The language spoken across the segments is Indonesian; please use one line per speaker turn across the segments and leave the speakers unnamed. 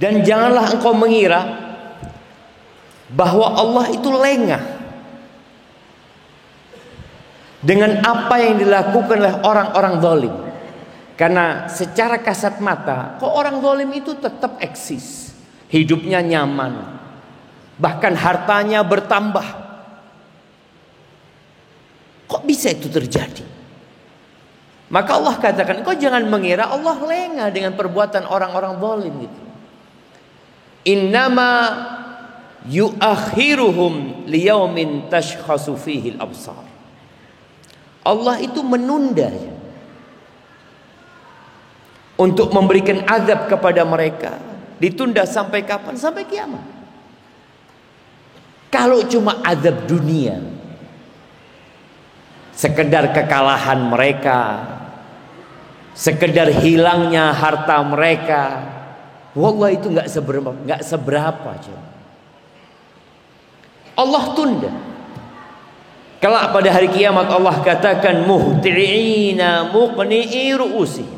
Dan janganlah engkau mengira bahwa Allah itu lengah dengan apa yang dilakukan oleh orang-orang zalim. Karena secara kasat mata, kok orang zalim itu tetap eksis, hidupnya nyaman, bahkan hartanya bertambah. Kok bisa itu terjadi? Maka Allah katakan, kau jangan mengira Allah lengah dengan perbuatan orang-orang zalim gitu. Innama yuakhiruhum liyaumin tashkhasu fihi al-absar. Allah itu menunda untuk memberikan azab kepada mereka. Ditunda sampai kapan? Sampai kiamat. Kalau cuma azab dunia, sekedar kekalahan mereka, sekedar hilangnya harta mereka, wallah itu nggak seberapa aja. Allah tunda. Kalau pada hari kiamat Allah katakan muhti'ina muqni'i ru'usihim.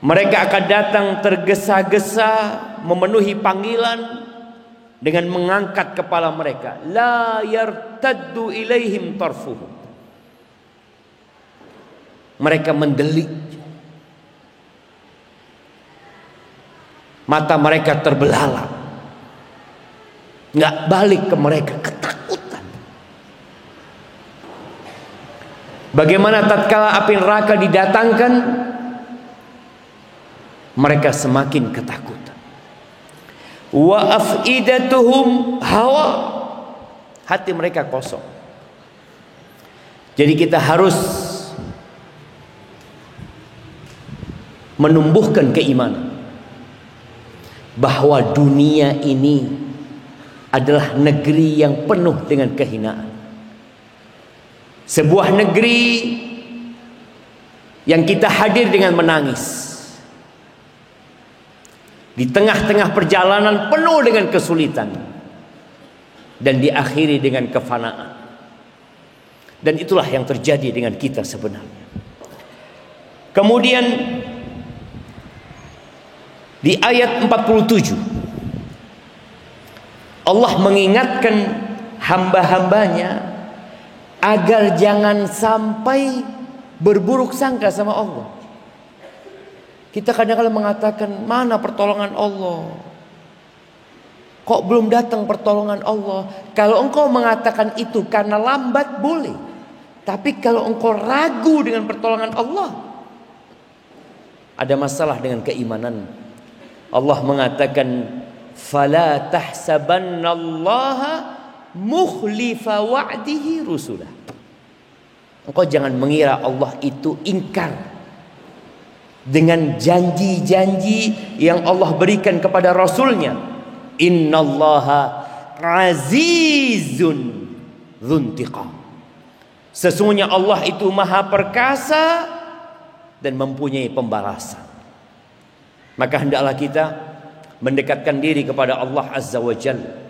Mereka akan datang tergesa-gesa memenuhi panggilan dengan mengangkat kepala mereka. La yartaddu ilaihim tarfuhum. Mereka mendelik. Mata mereka terbelalak. Nggak balik ke mereka, ketakutan. Bagaimana tatkala api neraka didatangkan, mereka semakin ketakutan. Wa afidatuhum hawa, hati mereka kosong. Jadi kita harus menumbuhkan keimanan bahwa dunia ini adalah negeri yang penuh dengan kehinaan. Sebuah negeri yang kita hadir dengan menangis. Di tengah-tengah perjalanan penuh dengan kesulitan. Dan diakhiri dengan kefanaan. Dan itulah yang terjadi dengan kita sebenarnya. Kemudian di ayat 47 Allah mengingatkan hamba-hambanya agar jangan sampai berburuk sangka sama Allah. Kita kadang-kadang mengatakan, mana pertolongan Allah? Kok belum datang pertolongan Allah? Kalau engkau mengatakan itu karena lambat, boleh. Tapi kalau engkau ragu dengan pertolongan Allah, ada masalah dengan keimanan. Allah mengatakan, fala tahsabannallaha mukhlifa wa'dihi rusulah. Engkau jangan mengira Allah itu ingkar dengan janji-janji yang Allah berikan kepada Rasulnya. Innallaha azizun dzuntiqam. Sesungguhnya Allah itu maha perkasa dan mempunyai pembalasan. Maka hendaklah kita mendekatkan diri kepada Allah Azza wa Jalla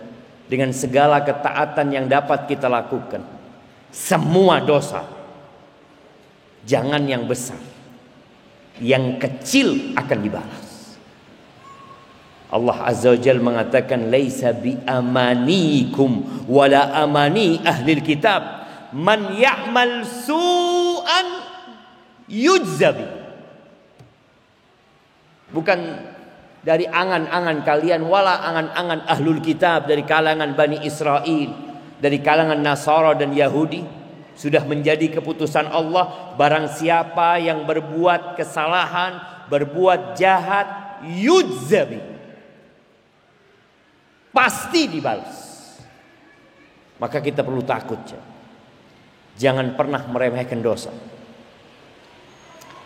dengan segala ketaatan yang dapat kita lakukan. Semua dosa, jangan yang besar, yang kecil akan dibalas. Allah Azza wa Jalla mengatakan, laisa bi amanikum wala amani ahlil kitab, man ya'mal su'an yujzabi. Bukan dari angan-angan kalian, wala angan-angan ahlul kitab, dari kalangan Bani Israel, dari kalangan Nasara dan Yahudi. Sudah menjadi keputusan Allah, barang siapa yang berbuat kesalahan, berbuat jahat, yujzabi, pasti dibalas. Maka kita perlu takut, jangan pernah meremehkan dosa.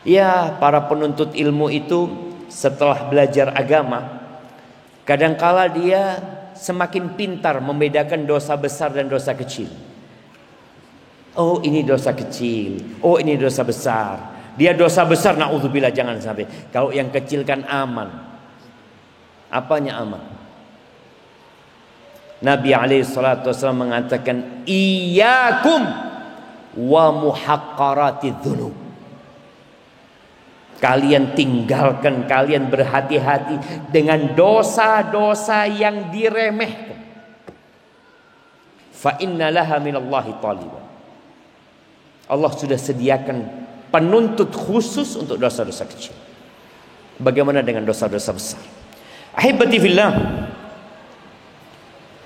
Ya, para penuntut ilmu itu setelah belajar agama, kadangkala dia semakin pintar membedakan dosa besar dan dosa kecil. Oh, ini dosa kecil, oh ini dosa besar. Dia dosa besar, naudzubillah, jangan sampai. Kalau yang kecil kan aman. Apanya aman? Nabi alaihissalatu wassalam mengatakan, iyyakum wa muhaqqaratidz dzunub. Kalian tinggalkan, kalian berhati-hati dengan dosa-dosa yang diremehkan. Fa inna laha minallahi taliban. Allah sudah sediakan penuntut khusus untuk dosa-dosa kecil. Bagaimana dengan dosa-dosa besar? Ahibati fillah,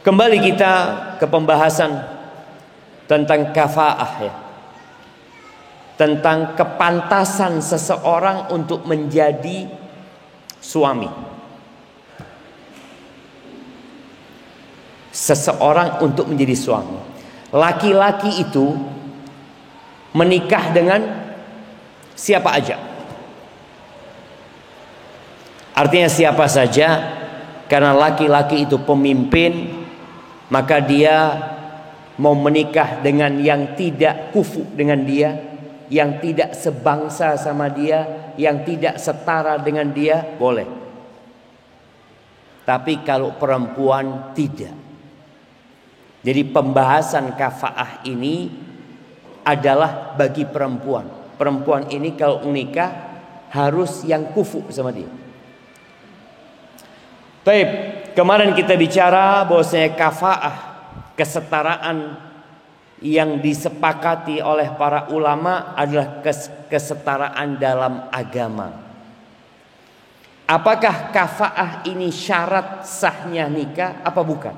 kembali kita ke pembahasan tentang kafaah ya. Tentang kepantasan seseorang untuk menjadi suami. Seseorang untuk menjadi suami. Laki-laki itu menikah dengan siapa aja. Artinya siapa saja, karena laki-laki itu pemimpin, maka dia mau menikah dengan yang tidak kufu dengan dia, yang tidak sebangsa sama dia, yang tidak setara dengan dia, boleh. Tapi kalau perempuan tidak. Jadi pembahasan kafaah ini adalah bagi perempuan. Perempuan ini kalau menikah harus yang kufu sama dia. Baik, kemarin kita bicara bahwasanya kafaah, kesetaraan yang disepakati oleh para ulama adalah kesetaraan dalam agama. Apakah kafaah ini syarat sahnya nikah apa bukan?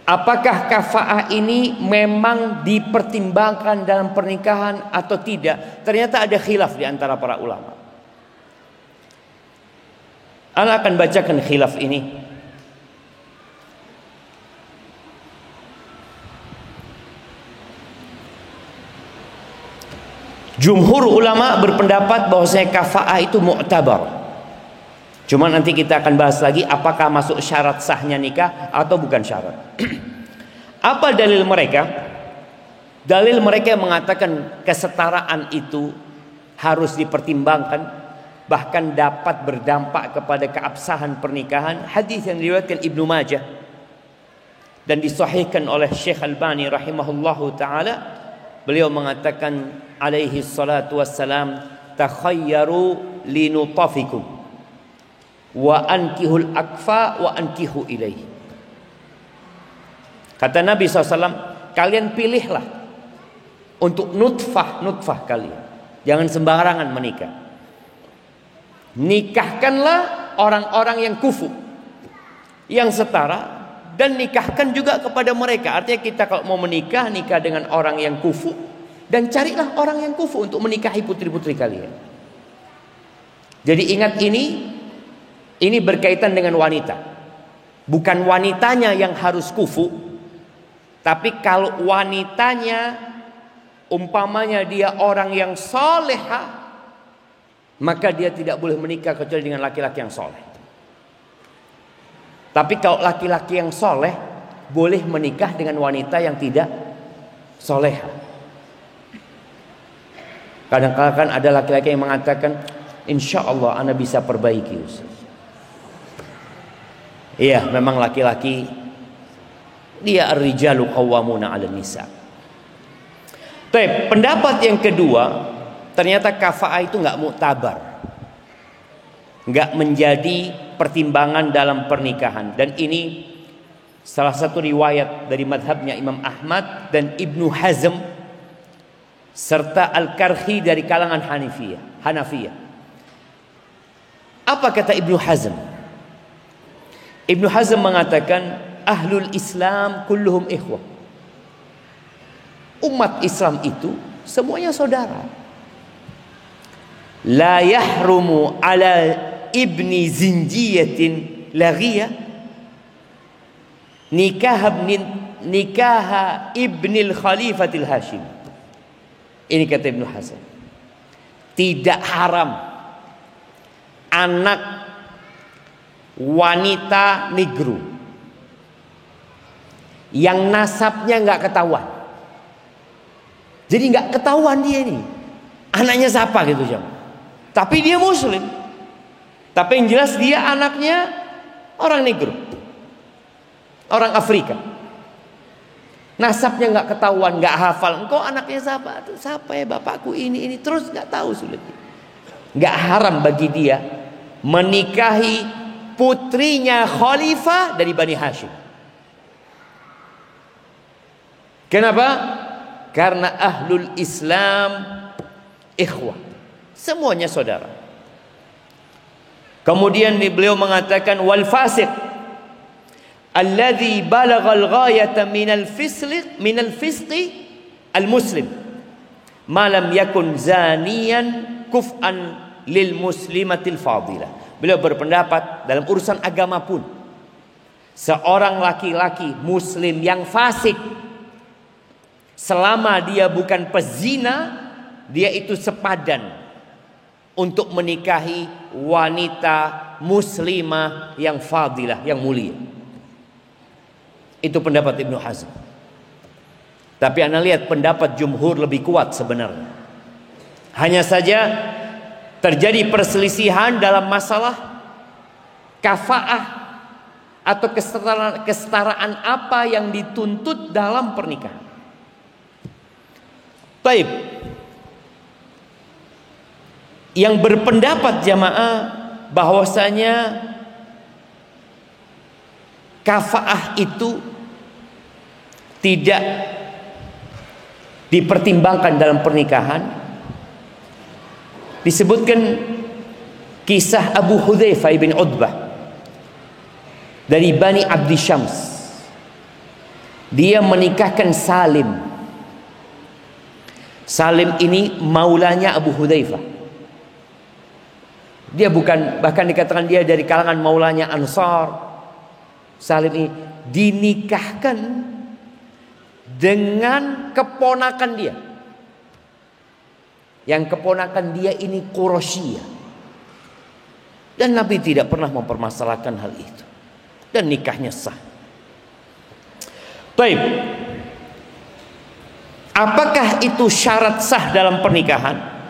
Apakah kafaah ini memang dipertimbangkan dalam pernikahan atau tidak? Ternyata ada khilaf di antara para ulama. Ana akan bacakan khilaf ini. Jumhur ulama berpendapat bahwasanya kafaah itu mu'tabar. Cuma nanti kita akan bahas lagi apakah masuk syarat sahnya nikah atau bukan syarat. Apa dalil mereka? Dalil mereka mengatakan kesetaraan itu harus dipertimbangkan, bahkan dapat berdampak kepada keabsahan pernikahan. Hadis yang diriwayatkan Ibnu Majah dan disahihkan oleh Syekh Albani rahimahullahu taala. Beliau mengatakan alaihi salatu wassalam, takhayyaru linutafikum wa ankihul akfa wa ankihu ilaihi. Kata Nabi SAW, kalian pilihlah untuk nutfah kalian. Jangan sembarangan menikah. Nikahkanlah orang-orang yang kufu, yang setara, dan nikahkan juga kepada mereka. Artinya kita kalau mau menikah, nikah dengan orang yang kufu, dan carilah orang yang kufu untuk menikahi putri-putri kalian. Jadi ingat ini berkaitan dengan wanita. Bukan wanitanya yang harus kufu, tapi kalau wanitanya umpamanya dia orang yang soleha, maka dia tidak boleh menikah kecuali dengan laki-laki yang soleh. Tapi kalau laki-laki yang soleh boleh menikah dengan wanita yang tidak soleha. Kadang-kadang kan ada laki-laki yang mengatakan, insya Allah ana bisa perbaiki Ustaz. Iya, memang laki-laki dia ar-rijalu qawwamuna 'alan nisa. Tapi pendapat yang kedua, ternyata kafaah itu enggak muktabar. Enggak menjadi pertimbangan dalam pernikahan, dan ini salah satu riwayat dari madhabnya Imam Ahmad dan Ibnu Hazm serta Al-Karhi dari kalangan Hanafiyah. Apa kata Ibnu Hazm? Ibnu Hazm mengatakan ahlul Islam kulluhum ikhwah. Umat Islam itu semuanya saudara. La yahrumu ala ibni zinjiyatin laghiyah nikaha ibnil khalifatil hashim. Ini kata Ibnu Hazm, tidak haram anak wanita negro yang nasabnya nggak ketahuan. Jadi nggak ketahuan dia ini anaknya siapa gitu jam. Tapi dia muslim. Tapi yang jelas dia anaknya orang negro, orang Afrika. Nasabnya nggak ketahuan, nggak hafal. Engkau anaknya siapa? Siapa ya bapakku ini terus nggak tahu sulit. Nggak haram bagi dia menikahi putrinya khalifah dari Bani Hashim. Kenapa? Karena ahlul Islam ikhwah, semuanya saudara. Kemudian beliau mengatakan wal fasiq alladhi balaghal ghayata minal fisqi al muslim ma lam yakun zaniyan kuf'an lil muslimatil fadilah. Beliau berpendapat dalam urusan agama pun seorang laki-laki muslim yang fasik, selama dia bukan pezina, dia itu sepadan untuk menikahi wanita muslimah yang fadilah, yang mulia. Itu pendapat Ibnu Hazm. Tapi Anda lihat pendapat jumhur lebih kuat sebenarnya. Hanya saja terjadi perselisihan dalam masalah kafaah atau kesetaraan apa yang dituntut dalam pernikahan. Baik. Yang berpendapat jamaah bahwasanya kafaah itu tidak dipertimbangkan dalam pernikahan, disebutkan kisah Abu Hudzaifah bin Utbah dari Bani Abdi Syams. Dia menikahkan Salim. Salim ini maulanya Abu Hudzaifah. Dia bukan, bahkan dikatakan dia dari kalangan maulanya Ansar. Salim ini dinikahkan dengan keponakan dia. Yang keponakan dia ini Quraisyiyah. Dan Nabi tidak pernah mempermasalahkan hal itu. Dan nikahnya sah. Baik. Apakah itu syarat sah dalam pernikahan?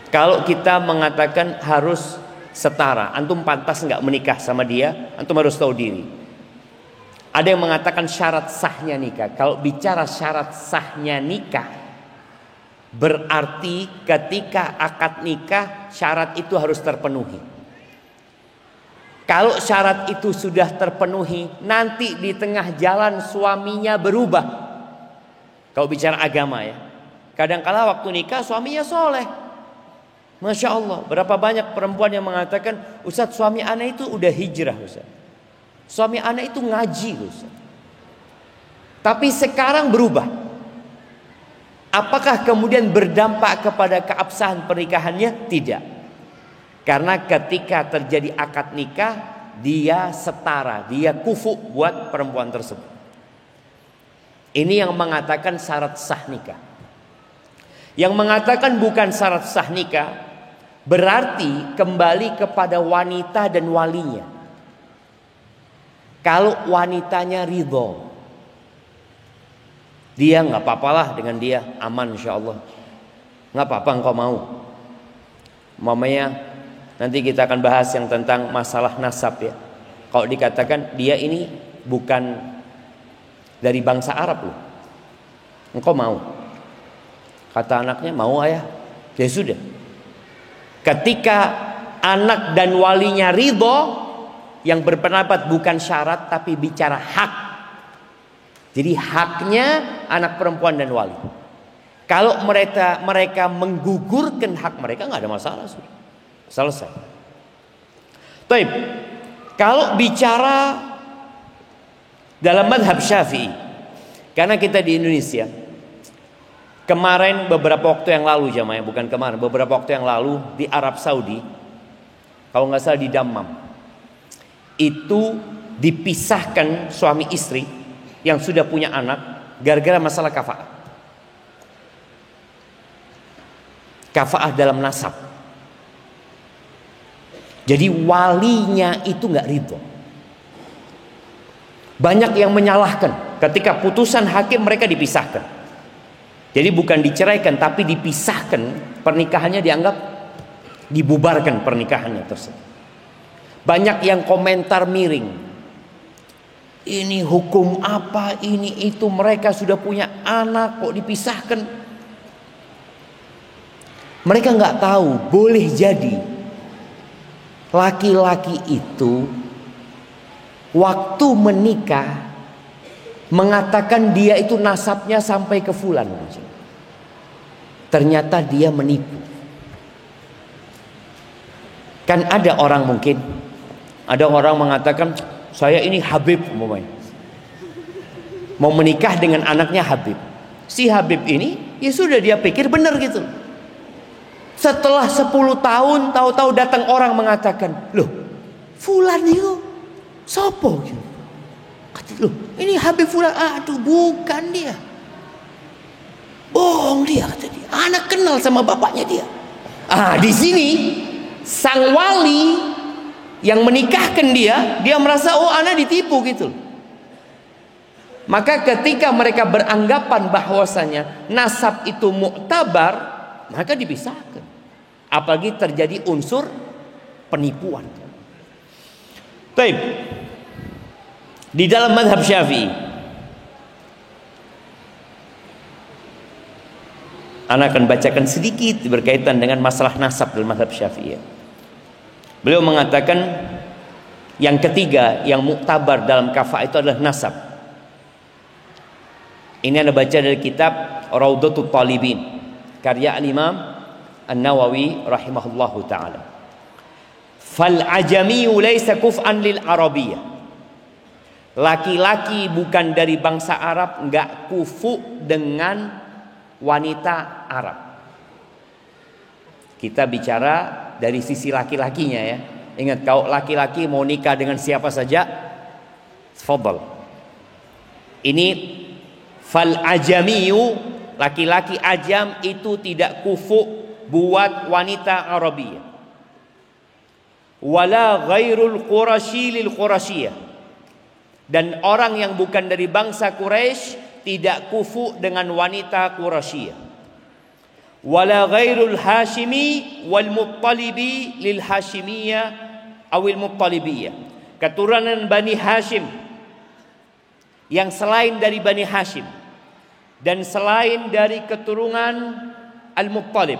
Kalau kita mengatakan harus setara, antum pantas nggak menikah sama dia, antum harus tahu diri. Ada yang mengatakan syarat sahnya nikah. Kalau bicara syarat sahnya nikah, berarti ketika akad nikah syarat itu harus terpenuhi. Kalau syarat itu sudah terpenuhi, nanti di tengah jalan suaminya berubah. Kalau bicara agama ya, kadang-kala waktu nikah suaminya soleh. Masya Allah, berapa banyak perempuan yang mengatakan, Ustadz suami ana itu udah hijrah Ustadz. Suami ana itu ngaji Ustadz. Tapi sekarang berubah. Apakah kemudian berdampak kepada keabsahan pernikahannya? Tidak. Karena ketika terjadi akad nikah, dia setara, dia kufu buat perempuan tersebut. Ini yang mengatakan syarat sah nikah. Yang mengatakan bukan syarat sah nikah, berarti kembali kepada wanita dan walinya. Kalau wanitanya ridho, dia nggak apa-apalah dengan dia, aman insya Allah. Nggak apa-apa engkau mau. Mamanya nanti kita akan bahas yang tentang masalah nasab ya. Kalau dikatakan dia ini bukan dari bangsa Arab loh, engkau mau? Kata anaknya mau ayah. Ya sudah. Ketika anak dan walinya ridho, yang berpendapat bukan syarat tapi bicara hak. Jadi haknya anak perempuan dan wali. Kalau mereka menggugurkan hak mereka, nggak ada masalah, sudah selesai. Baik. Kalau bicara dalam mazhab Syafi'i, karena kita di Indonesia, kemarin beberapa waktu yang lalu jamaah, bukan kemarin, beberapa waktu yang lalu di Arab Saudi, kalau nggak salah di Dammam, itu dipisahkan suami istri yang sudah punya anak gara-gara masalah kafaah. Kafaah dalam nasab. Jadi walinya itu nggak ridho. Banyak yang menyalahkan ketika putusan hakim mereka dipisahkan. Jadi bukan diceraikan tapi dipisahkan, pernikahannya dianggap dibubarkan pernikahannya tersebut. Banyak yang komentar miring. Ini hukum apa, ini itu, mereka sudah punya anak kok dipisahkan. Mereka nggak tahu, boleh jadi laki-laki itu waktu menikah mengatakan dia itu nasabnya sampai ke fulan. Ternyata dia menipu. Kan ada orang mengatakan saya ini Habib umpamanya, mau menikah dengan anaknya Habib. Si Habib ini ya sudah dia pikir benar gitu. Setelah 10 tahun tahu-tahu datang orang mengatakan, loh fulan itu sopo gitu. Kata, loh ini Habib fulan. Aduh bukan dia, bohong dia, kata dia. Anak kenal sama bapaknya dia. Di sini sang wali yang menikahkan dia merasa oh anak ditipu gitu. Maka ketika mereka beranggapan bahwasanya nasab itu muktabar, maka dipisahkan. Apalagi terjadi unsur penipuan. Baik. Di dalam mazhab Syafi'i, Ana akan bacakan sedikit berkaitan dengan masalah nasab dalam mazhab Syafi'i. Beliau mengatakan yang ketiga yang muktabar dalam kafah itu adalah nasab. Ini Anda baca dari kitab Raudatul Talibin karya Al-Imam An-Nawawi rahimahullahu taala. Fal ajamiyu laysa kuf'an lil arabiyyah. Laki-laki bukan dari bangsa Arab enggak kufu dengan wanita Arab. Kita bicara dari sisi laki-lakinya ya. Ingat, kalau laki-laki mau nikah dengan siapa saja, tafadhal. Ini fal ajamiyu, laki-laki ajam itu tidak kufu buat wanita Arabiyah. Wala ghairul Qurasyi lil Qurasyiyah. Dan orang yang bukan dari bangsa Quraisy tidak kufu dengan wanita Quraisyiyah. Wala ghairul Hashimi wal Muttalibi lil Hashimiyah awil Muttalibiyah. Keturunan Bani Hashim yang selain dari Bani Hashim dan selain dari keturunan Al-Muttalib,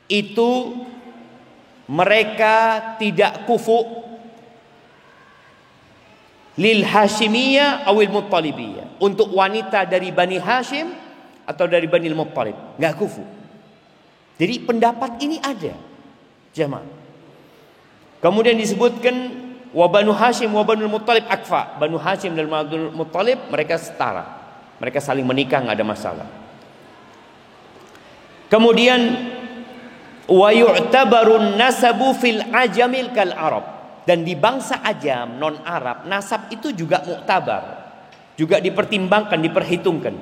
itu mereka tidak kufu lil Hashimiyah awil Muttalibiyah, untuk wanita dari Bani Hashim atau dari Bani Muttalib nggak kufu. Jadi pendapat ini ada, jamaah. Kemudian disebutkan wa Banu Hashim wa Banu Muttalib akfa. Banu Hashim dan Banu Muttalib mereka setara, mereka saling menikah, nggak ada masalah. Kemudian wa yu'tabarun nasabu fil ajamil kal Arab. Dan di bangsa ajam non Arab nasab itu juga muktabar, juga dipertimbangkan, diperhitungkan.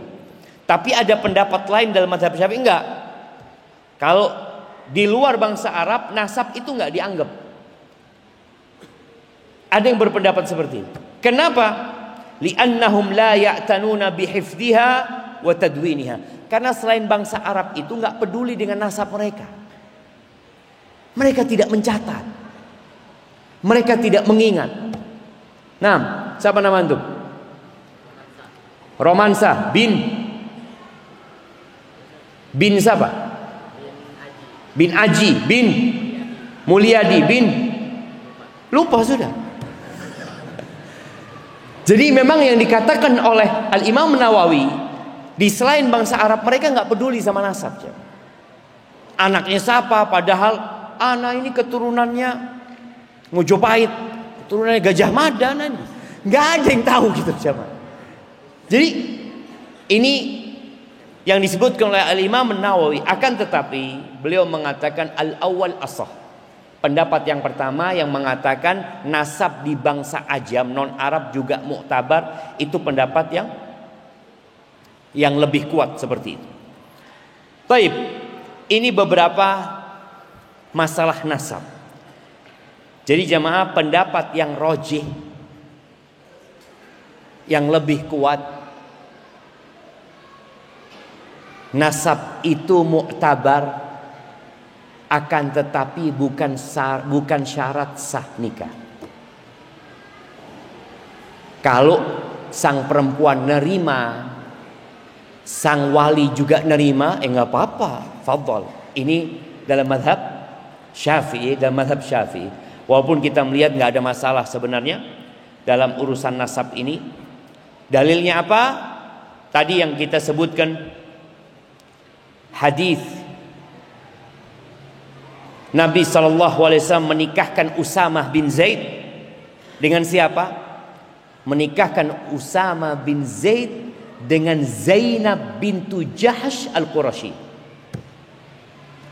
Tapi ada pendapat lain dalam mazhab Syafi'i enggak. Kalau di luar bangsa Arab nasab itu enggak dianggap. Ada yang berpendapat seperti itu. Kenapa? Li'annahum la ya'tanuna bihifdhiha wa tadwiniha. Karena selain bangsa Arab itu enggak peduli dengan nasab mereka. Mereka tidak mencatat. Mereka tidak mengingat. Nah, siapa nama antum? Romansa bin siapa? Bin Aji bin Mulyadi bin lupa sudah. Jadi memang yang dikatakan oleh Al-Imam Nawawi, di selain bangsa Arab mereka nggak peduli sama nasab. Anaknya siapa? Padahal anak ini keturunannya Mojopahit, turunannya Gajah Mada, nggak ada yang tahu gitu siapa. Jadi ini yang disebutkan oleh Al-Imam Nawawi. Akan tetapi beliau mengatakan al-awwal ashah. Pendapat yang pertama yang mengatakan nasab di bangsa ajam non Arab juga muktabar, itu pendapat yang lebih kuat seperti itu. Baik, ini beberapa masalah nasab. Jadi jamaah, pendapat yang rojih, yang lebih kuat, nasab itu muktabar, akan tetapi bukan syarat sah nikah. Kalau sang perempuan nerima, sang wali juga nerima, nggak apa-apa, fadhal. Ini dalam mazhab Syafi'i, Walaupun kita melihat nggak ada masalah sebenarnya dalam urusan nasab ini. Dalilnya apa? Tadi yang kita sebutkan hadis Nabi SAW menikahkan Usamah bin Zaid dengan siapa? Menikahkan Usamah bin Zaid dengan Zainab bintu Jahsh al-Qurashi.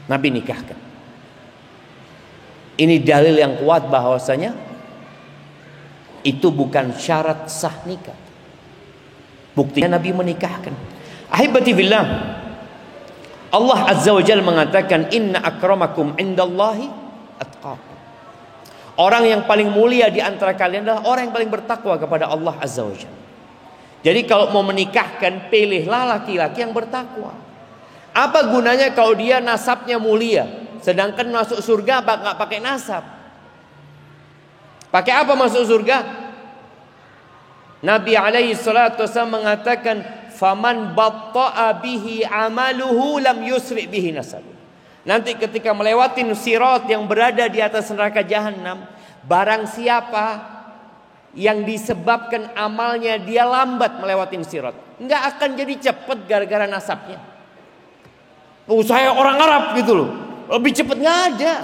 Nabi nikahkan. Ini dalil yang kuat bahwasanya itu bukan syarat sah nikah. Buktinya Nabi menikahkan. Ahibati fillah, Allah Azza wa Jalla mengatakan inna akramakum indallahi atqakum. Orang yang paling mulia di antara kalian adalah orang yang paling bertakwa kepada Allah Azza wa Jalla. Jadi kalau mau menikahkan, pilihlah laki-laki yang bertakwa. Apa gunanya kalau dia nasabnya mulia, sedangkan masuk surga nggak pakai nasab? Pakai apa masuk surga? Nabi alaihi salatu wasallam mengatakan, "Faman batta'a bihi amaluhu lam yusri bihi nasab." Nanti ketika melewati sirat yang berada di atas neraka jahanam, barang siapa yang disebabkan amalnya dia lambat melewati sirat, nggak akan jadi cepat gara-gara nasabnya. Saya orang Arab gitu loh, lebih cepat, nggak ada.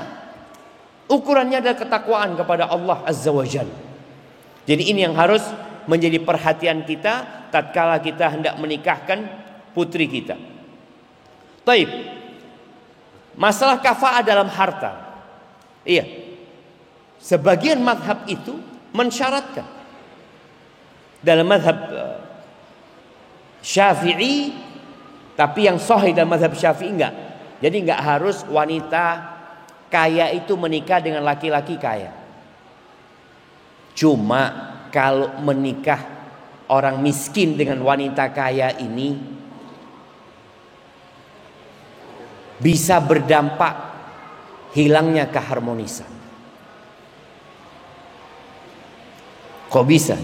Ukurannya adalah ketakwaan kepada Allah Azza wa Jalla. Jadi ini yang harus menjadi perhatian kita tatkala kita hendak menikahkan putri kita. Taib. Masalah kafa'ah dalam harta. Iya. Sebagian mazhab itu mensyaratkan. Dalam mazhab Syafi'i, tapi yang sahih dalam mazhab Syafi'i enggak. Jadi enggak harus wanita kaya itu menikah dengan laki-laki kaya. Cuma kalau menikah orang miskin dengan wanita kaya ini bisa berdampak hilangnya keharmonisan. Kok bisa?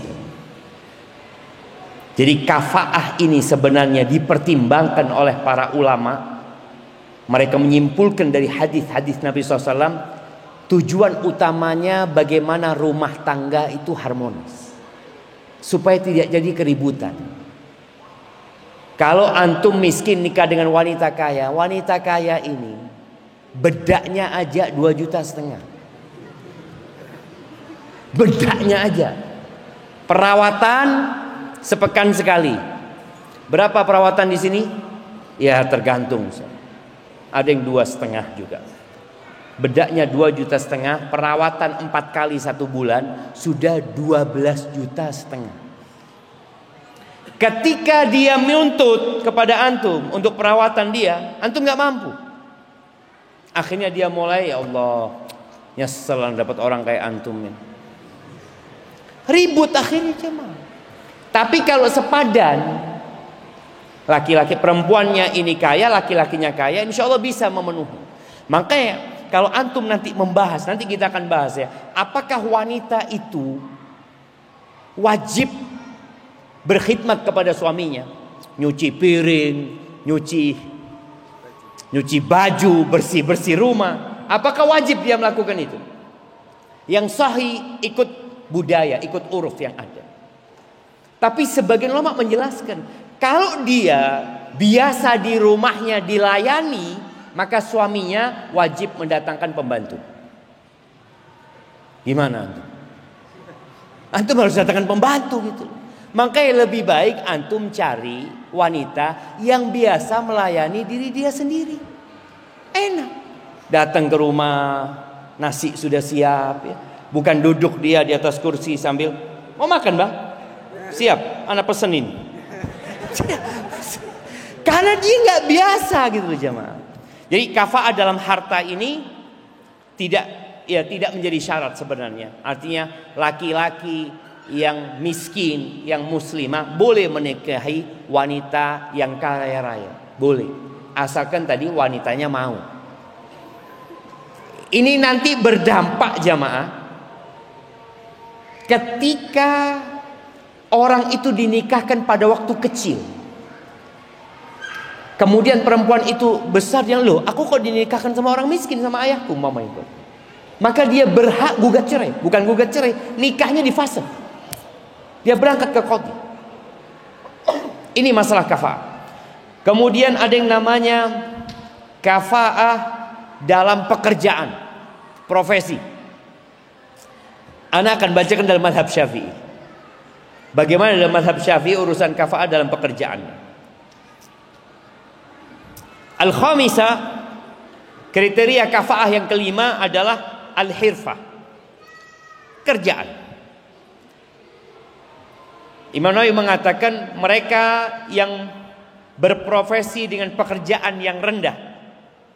Jadi kafa'ah ini sebenarnya dipertimbangkan oleh para ulama. Mereka menyimpulkan dari hadis-hadis Nabi SAW, tujuan utamanya bagaimana rumah tangga itu harmonis, supaya tidak jadi keributan. Kalau antum miskin nikah dengan wanita kaya ini bedaknya aja 2,5 juta. Bedaknya aja. Perawatan sepekan sekali. Berapa perawatan di sini? Ya tergantung. Ada yang 2,5 juga. Bedaknya 2,5 juta, perawatan 4 kali 1 bulan sudah 12,5 juta. Ketika dia menuntut kepada antum untuk perawatan dia, antum nggak mampu. Akhirnya dia mulai, ya Allah, nyesel dapat orang kayak antum ini. Ribut akhirnya cuma. Tapi kalau sepadan, laki-laki perempuannya ini kaya, laki-lakinya kaya, insya Allah bisa memenuhi. Makanya kalau antum nanti membahas, nanti kita akan bahas ya, apakah wanita itu wajib berkhidmat kepada suaminya, nyuci piring, nyuci baju, bersih rumah. Apakah wajib dia melakukan itu? Yang sahih ikut budaya, ikut uruf yang ada. Tapi sebagian ulama menjelaskan, kalau dia biasa di rumahnya dilayani, maka suaminya wajib mendatangkan pembantu. Gimana antum? Antum harus datangkan pembantu gitu. Makanya lebih baik antum cari wanita yang biasa melayani diri dia sendiri. Enak. Datang ke rumah, nasi sudah siap ya. Bukan duduk dia di atas kursi sambil, mau makan bang? Siap, anak pesenin. Karena dia nggak biasa gitu loh jemaah. Jadi kafa'ah dalam harta ini tidak menjadi syarat sebenarnya. Artinya laki-laki yang miskin, yang muslimah boleh menikahi wanita yang kaya raya, boleh, asalkan tadi wanitanya mau. Ini nanti berdampak jamaah ketika orang itu dinikahkan pada waktu kecil, kemudian perempuan itu besar, yang loh, aku kok dinikahkan sama orang miskin, sama ayahku, mama itu, maka dia berhak gugat cerai. Bukan gugat cerai, nikahnya difasakh. Dia berangkat ke qadhi. Ini masalah kafa'ah. Kemudian ada yang namanya kafa'ah dalam pekerjaan, profesi. Ana akan bacakan dalam mazhab Syafi'i. Bagaimana dalam mazhab Syafi'i urusan kafa'ah dalam pekerjaan. Al-khamisah, kriteria kafa'ah yang kelima adalah al-hirfah, kerjaan. Imam Nawawi mengatakan mereka yang berprofesi dengan pekerjaan yang rendah.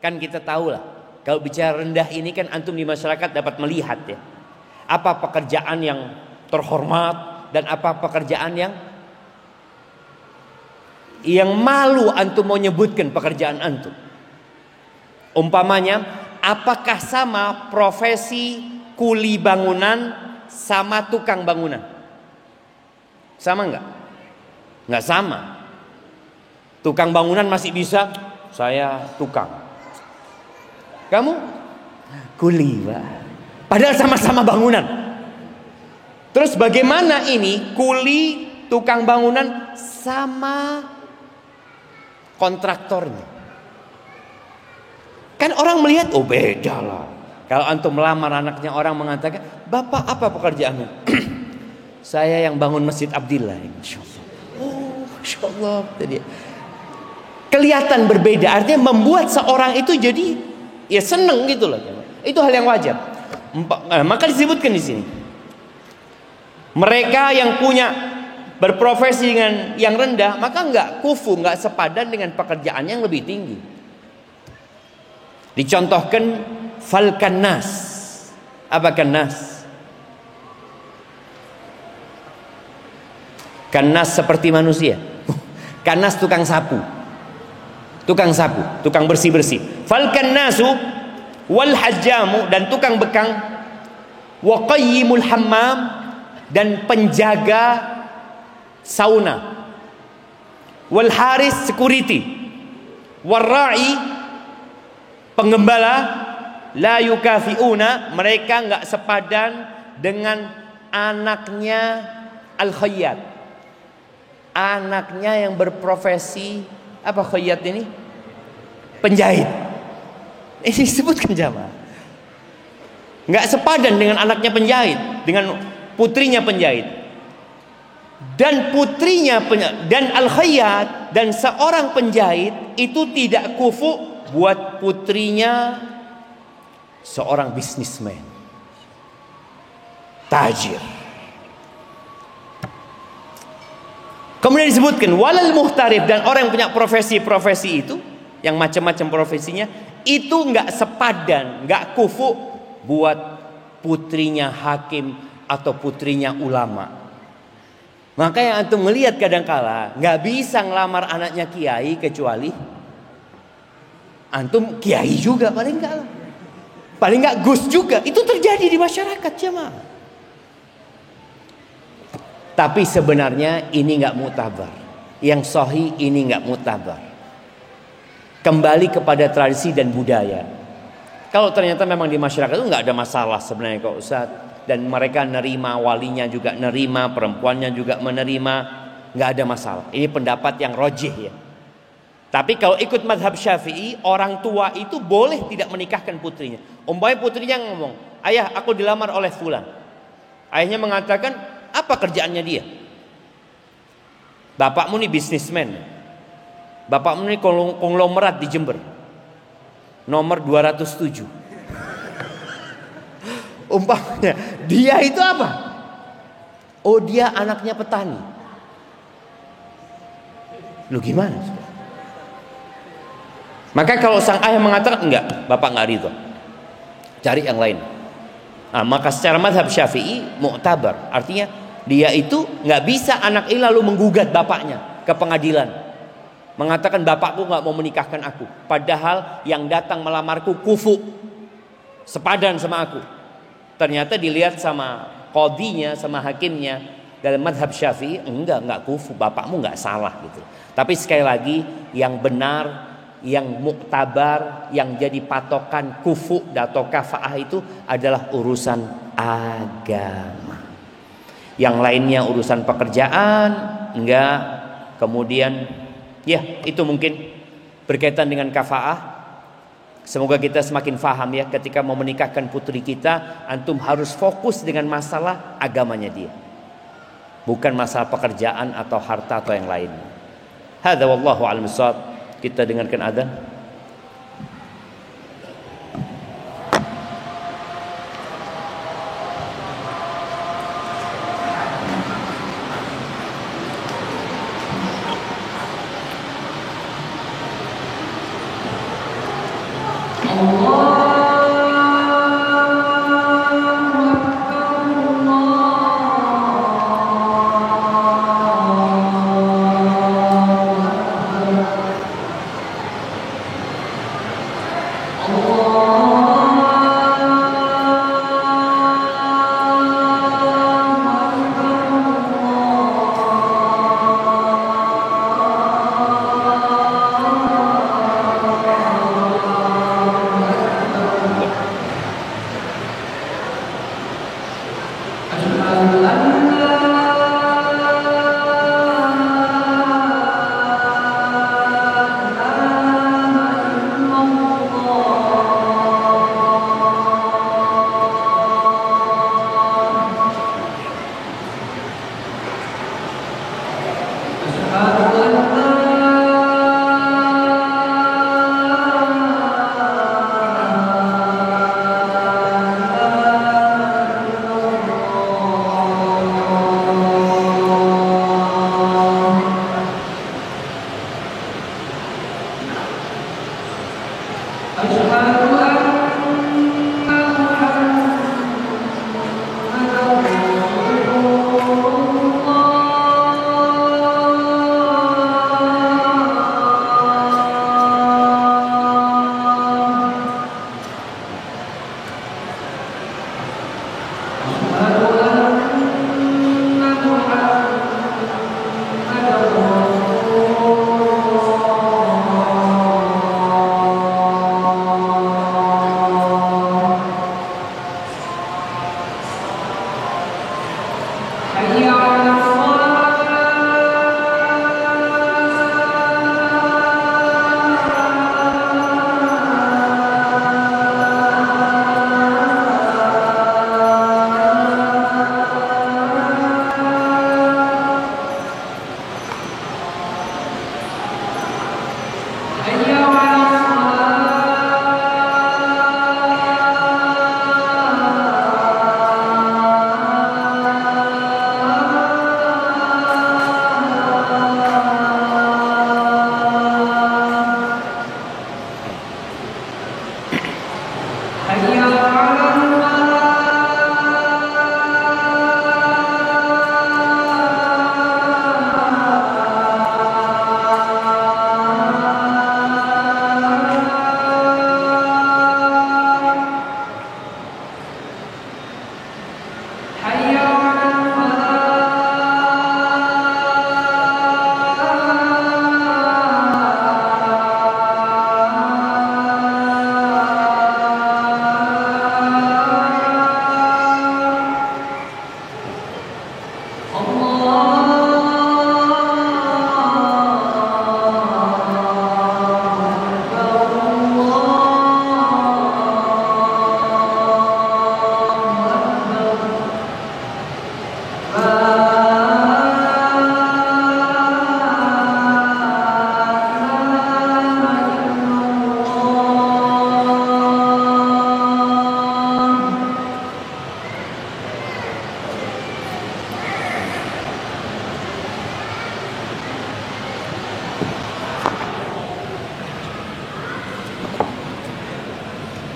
Kan kita tahu lah, kalau bicara rendah ini kan antum di masyarakat dapat melihat ya, apa pekerjaan yang terhormat dan apa pekerjaan yang malu antum mau nyebutkan pekerjaan antum. Umpamanya, apakah sama profesi kuli bangunan sama tukang bangunan? Sama enggak? Enggak sama. Tukang bangunan masih bisa, saya tukang. Kamu kuli, Pak. Padahal sama-sama bangunan. Terus bagaimana ini kuli tukang bangunan sama kontraktornya? Kan orang melihat, oh beda lah. Kalau antum melamar anaknya, orang mengatakan, "Bapak apa pekerjaanmu?" "Saya yang bangun Masjid Abdillah." Masya Allah. Oh, Masya Allah. Jadi, kelihatan berbeda. Artinya membuat seorang itu jadi ya seneng gitu loh. Itu hal yang wajar. Maka disebutkan di sini, mereka yang punya berprofesi dengan yang rendah, maka enggak kufu, enggak sepadan dengan pekerjaan yang lebih tinggi. Dicontohkan fal kannas. Apa kannas? Kannas seperti manusia. Kannas tukang sapu. Tukang sapu, tukang bersih-bersih. Fal kannasu wal hajjamu, dan tukang bekang, wa qayyimul hammam, dan penjaga sauna, wal haris security, wal ra'i penggembala, la yukafiuna, mereka enggak sepadan dengan anaknya al-khayyat. Anaknya yang berprofesi apa khayyat ini? Penjahit. Ini disebutkan jamaah. Enggak sepadan dengan anaknya penjahit, dengan putrinya penjahit. Dan putrinya dan al-khayyat dan seorang penjahit itu tidak kufu buat putrinya seorang bisnismen, tajir. Kemudian disebutkan walal muhtarif, dan orang yang punya profesi-profesi itu, yang macam-macam profesinya, itu enggak sepadan, enggak kufu buat putrinya hakim atau putrinya ulama. Maka yang antum melihat kadangkala enggak bisa ngelamar anaknya kiai kecuali antum kiai juga, paling enggak lah. Paling enggak gus juga. Itu terjadi di masyarakat jemaah. Tapi sebenarnya ini enggak muktabar. Yang sahih ini enggak muktabar. Kembali kepada tradisi dan budaya. Kalau ternyata memang di masyarakat itu enggak ada masalah sebenarnya kok Ustaz, dan mereka nerima, walinya juga nerima, perempuannya juga menerima, enggak ada masalah. Ini pendapat yang rajih ya. Tapi kalau ikut mazhab Syafi'i, orang tua itu boleh tidak menikahkan putrinya. Umpamanya putrinya ngomong, "Ayah, aku dilamar oleh fulan." Ayahnya mengatakan, "Apa kerjaannya dia?" "Bapakmu nih bisnismen. Bapakmu nih konglomerat di Jember. Nomor 207." Umpamanya, dia itu apa? Oh, dia anaknya petani. Lu gimana? Maka kalau sang ayah mengatakan enggak, bapak enggak ridho, cari yang lain. Nah, maka secara mazhab Syafi'i mu'tabar, artinya dia itu enggak bisa anak ini lalu menggugat bapaknya ke pengadilan, mengatakan bapakku enggak mau menikahkan aku, padahal yang datang melamarku kufu, sepadan sama aku. Ternyata dilihat sama qadhinya, sama hakimnya, Dalam madhab Syafi'i enggak kufu, bapakmu enggak salah gitu. Tapi sekali lagi yang benar, yang muktabar, yang jadi patokan kufu atau kafaah itu adalah urusan agama. Yang lainnya urusan pekerjaan enggak. Kemudian ya itu mungkin berkaitan dengan kafaah. Semoga kita semakin faham ya, ketika mau menikahkan putri kita, antum harus fokus dengan masalah agamanya dia, bukan masalah pekerjaan atau harta atau yang lain. Hadza wallahu a'lam bissawab. Kita dengarkan adzan.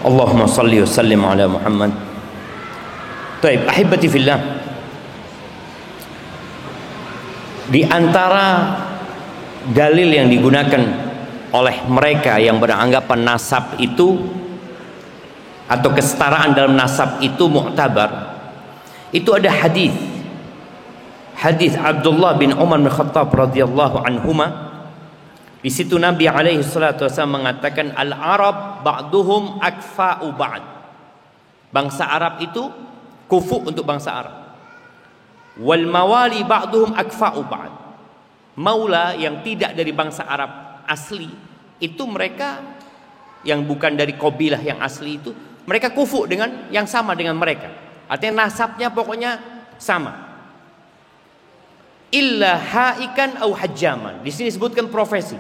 Allahumma salli wa sallim ala Muhammad. Taib, ahibati fillah. Di antara dalil yang digunakan oleh mereka yang beranggapan nasab itu atau kesetaraan dalam nasab itu mu'tabar, itu ada hadis
hadis Abdullah bin Umar bin Khattab radhiyallahu anhuma. Di situ Nabi alaihi salatu wasallam mengatakan al-Arab ba'duhum akfa'u ba'd. Bangsa Arab itu kufu untuk bangsa Arab. Wal mawali ba'duhum akfa'u ba'd. Maula yang tidak dari bangsa Arab asli itu mereka yang bukan dari kabilah yang asli itu, mereka kufu dengan yang sama dengan mereka. Artinya nasabnya pokoknya sama. Illa haikan au hajjaman. Di sini disebutkan profesi.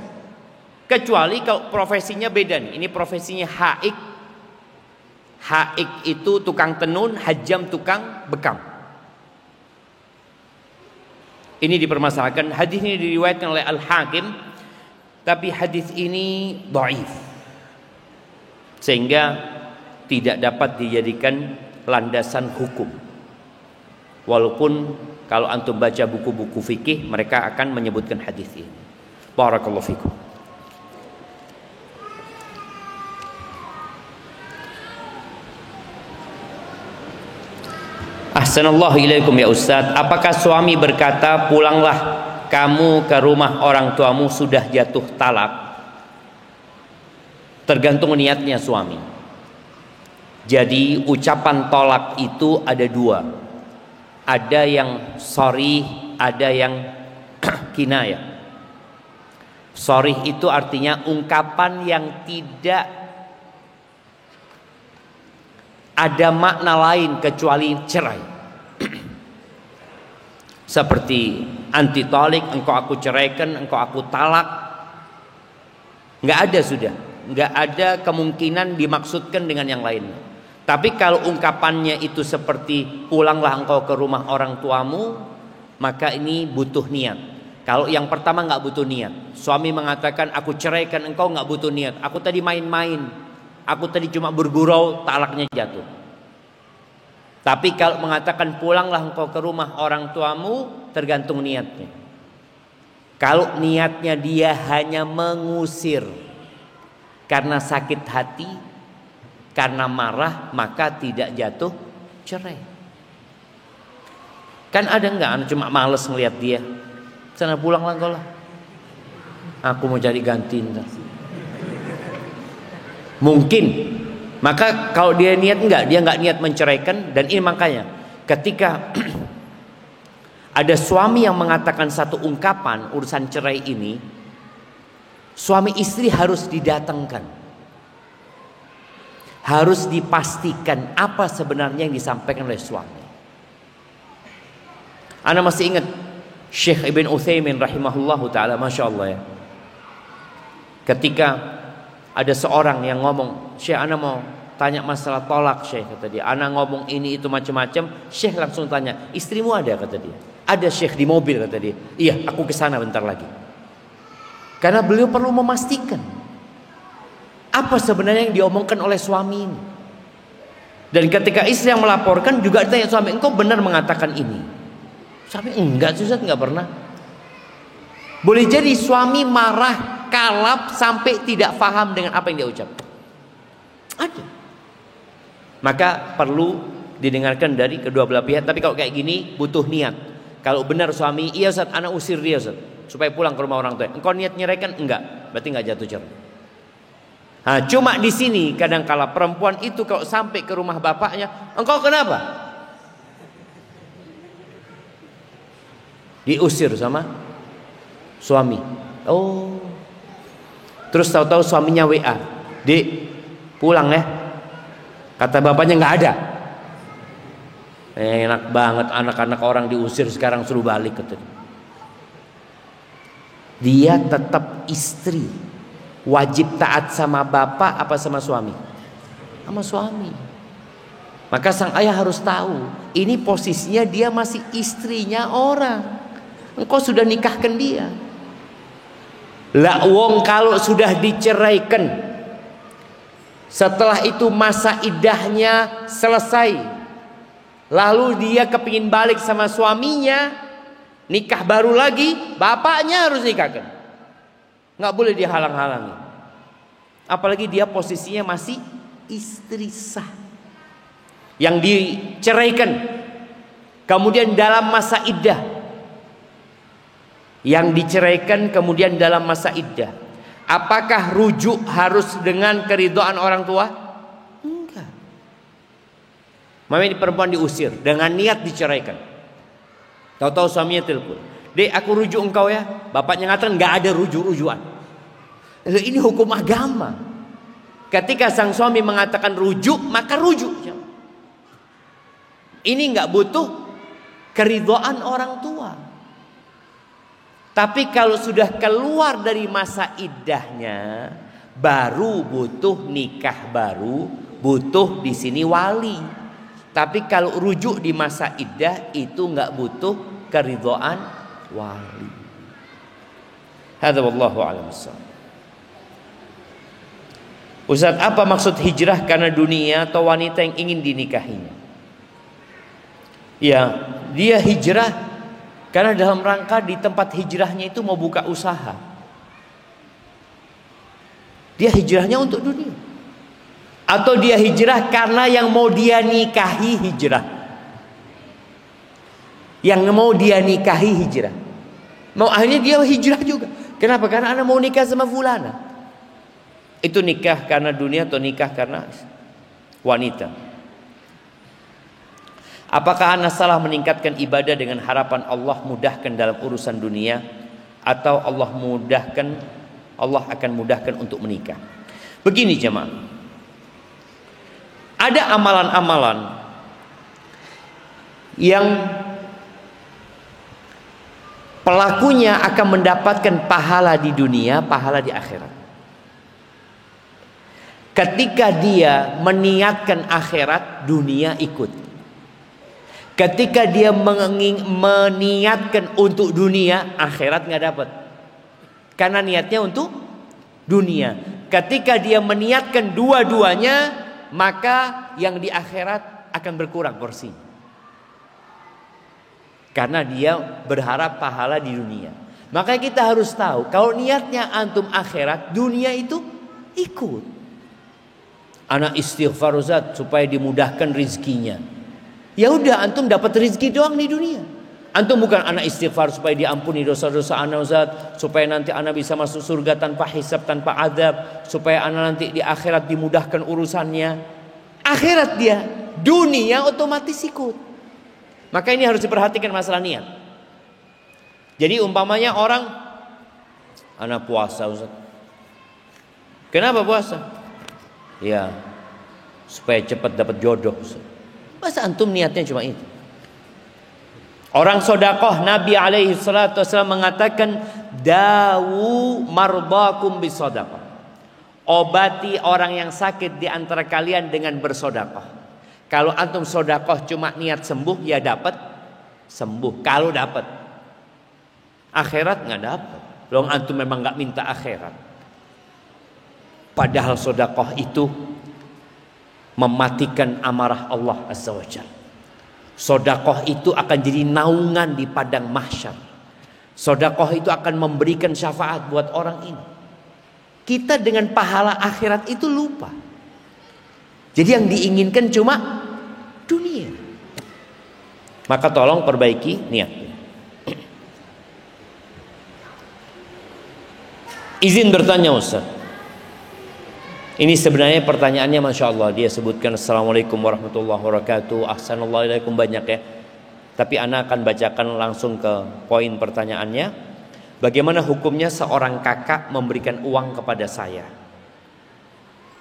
Kecuali kalau profesinya beda nih. Ini profesinya haik. Haik itu tukang tenun, hajjam tukang bekam. Ini dipermasalahkan. Hadis ini diriwayatkan oleh Al-Hakim, tapi hadis ini dhaif. Sehingga tidak dapat dijadikan landasan hukum. Walaupun kalau antum baca buku-buku fikih, mereka akan menyebutkan hadis ini. Barakallahu fikum. Ahsanallahu ilaikum ya Ustaz. Apakah suami berkata, pulanglah kamu ke rumah orang tuamu, sudah jatuh talak? Tergantung niatnya suami. Jadi ucapan tolak itu ada dua. Ada yang sorry, ada yang kinayah. Sorry itu artinya ungkapan yang tidak ada makna lain kecuali cerai. Seperti anti tolik, engkau aku ceraikan, engkau aku talak. Nggak ada sudah. Nggak ada kemungkinan dimaksudkan dengan yang lain. Tapi kalau ungkapannya itu seperti pulanglah engkau ke rumah orang tuamu, maka ini butuh niat. Kalau yang pertama nggak butuh niat. Suami mengatakan aku ceraikan engkau, nggak butuh niat. Aku tadi main-main, aku tadi cuma bergurau, talaknya jatuh. Tapi kalau mengatakan pulanglah engkau ke rumah orang tuamu, tergantung niatnya. Kalau niatnya dia hanya mengusir karena sakit hati, karena marah, maka tidak jatuh cerai. Kan ada enggak anak cuma males ngelihat dia, sana pulanglah engkau lah, aku mau cari ganti ntar. Mungkin. Maka kalau dia niat enggak, dia enggak niat menceraikan. Dan ini makanya ketika ada suami yang mengatakan satu ungkapan urusan cerai ini, suami istri harus didatangkan, harus dipastikan apa sebenarnya yang disampaikan oleh suami. Ana masih ingat Syekh Ibn Utsaimin rahimahullahu ta'ala, Masya Allah ya, ketika ada seorang yang ngomong, Syekh ana mau tanya masalah tolak Syekh, kata dia. Ana ngomong ini itu macam-macam. Syekh langsung tanya, istrimu ada, kata dia. Ada Syekh, di mobil, kata dia. Iya, aku ke sana bentar lagi. Karena beliau perlu memastikan apa sebenarnya yang diomongkan oleh suami ini. Dan ketika istri yang melaporkan juga ditanya suami, engkau benar mengatakan ini? Suami, enggak Ustaz, enggak pernah. Boleh jadi suami marah, kalap sampai tidak paham dengan apa yang dia ucap. Ada. Maka perlu didengarkan dari kedua belah pihak. Tapi kalau kayak gini butuh niat. Kalau benar suami, iya Ustaz, anak usir dia Ustaz, supaya pulang ke rumah orang tua. Engkau niat nyeraikan? Enggak. Berarti enggak jatuh cerai. Nah, cuma di sini kadang-kala perempuan itu kalau sampai ke rumah bapaknya, engkau kenapa? Diusir sama suami. Oh. Terus tahu-tahu suaminya WA, Dek, pulang ya. Kata bapaknya nggak ada. Enak banget anak-anak orang diusir sekarang suruh balik, kata dia. Tetap istri, wajib taat sama bapak apa sama suami? Sama suami. Maka sang ayah harus tahu, ini posisinya dia masih istrinya orang. Engkau sudah nikahkan dia. Lah wong kalau sudah diceraikan, setelah itu masa iddahnya selesai, lalu dia kepingin balik sama suaminya, nikah baru lagi, bapaknya harus nikahkan. Nggak boleh dihalang-halangi. Apalagi dia posisinya masih istri sah, yang diceraikan, kemudian dalam masa iddah yang diceraikan kemudian dalam masa iddah, apakah rujuk harus dengan keridhaan orang tua? Enggak. Mami perempuan diusir dengan niat diceraikan. Tahu-tahu suaminya telepon, "Dek, aku rujuk engkau ya." Bapaknya ngatakan nggak ada rujuk-rujukan. Ini hukum agama. Ketika sang suami mengatakan rujuk, maka rujuk. Ini nggak butuh keridhaan orang tua. Tapi kalau sudah keluar dari masa iddahnya, baru butuh nikah baru, butuh di sini wali. Tapi kalau rujuk di masa iddah itu nggak butuh keridhaan wali. Hadza wallahu a'lam bissawab. Ustaz, apa maksud hijrah karena dunia atau wanita yang ingin dinikahinya? Ya, dia hijrah karena dalam rangka di tempat hijrahnya itu mau buka usaha. Dia hijrahnya untuk dunia. Atau dia hijrah karena yang mau dia nikahi hijrah. Yang mau dia nikahi hijrah. Mau akhirnya dia hijrah juga. Kenapa? Karena anak mau nikah sama fulana. Itu nikah karena dunia atau nikah karena wanita? Apakah anak salah meningkatkan ibadah dengan harapan Allah mudahkan dalam urusan dunia, atau Allah akan mudahkan untuk menikah? Begini jemaah, ada amalan-amalan yang pelakunya akan mendapatkan pahala di dunia, pahala di akhirat. Ketika dia meniatkan akhirat, dunia ikut. Ketika dia meniatkan untuk dunia, akhirat nggak dapat, karena niatnya untuk dunia. Ketika dia meniatkan dua-duanya, maka yang di akhirat akan berkurang porsi, karena dia berharap pahala di dunia. Makanya kita harus tahu, kalau niatnya antum akhirat, dunia itu ikut. Anak istighfar Ustaz supaya dimudahkan rizkinya. Ya udah, antum dapat rezeki doang di dunia. Antum bukan anak istighfar supaya diampuni dosa-dosa anak Ustaz, supaya nanti anak bisa masuk surga tanpa hisab, tanpa adab, supaya anak nanti di akhirat dimudahkan urusannya. Akhirat dia, dunia otomatis ikut. Maka ini harus diperhatikan masalah niat. Jadi umpamanya orang, anak puasa Ustaz. Kenapa puasa? Ya, supaya cepat dapat jodoh Ustaz. Masa antum niatnya cuma itu? Orang sodakoh, Nabi alaihi salatu wasallam mengatakan, dawu marbakum bisodakoh. Obati orang yang sakit di antara kalian dengan bersodakoh. Kalau antum sodakoh cuma niat sembuh, ya dapat sembuh. Kalau dapat, akhirat nggak dapat. Long antum memang nggak minta akhirat. Padahal sodakoh itu mematikan amarah Allah Azza wa Jalla. Sodakoh itu akan jadi naungan di padang mahsyar. Sodakoh itu akan memberikan syafaat buat orang ini. Kita dengan pahala akhirat itu lupa. Jadi yang diinginkan cuma dunia. Maka tolong perbaiki niatnya. Izin bertanya Ustaz. Ini sebenarnya pertanyaannya Masya Allah. Dia sebutkan Assalamualaikum warahmatullahi wabarakatuh, Ahsanallahu banyak ya. Tapi ana akan bacakan langsung ke poin pertanyaannya. Bagaimana hukumnya seorang kakak memberikan uang kepada saya?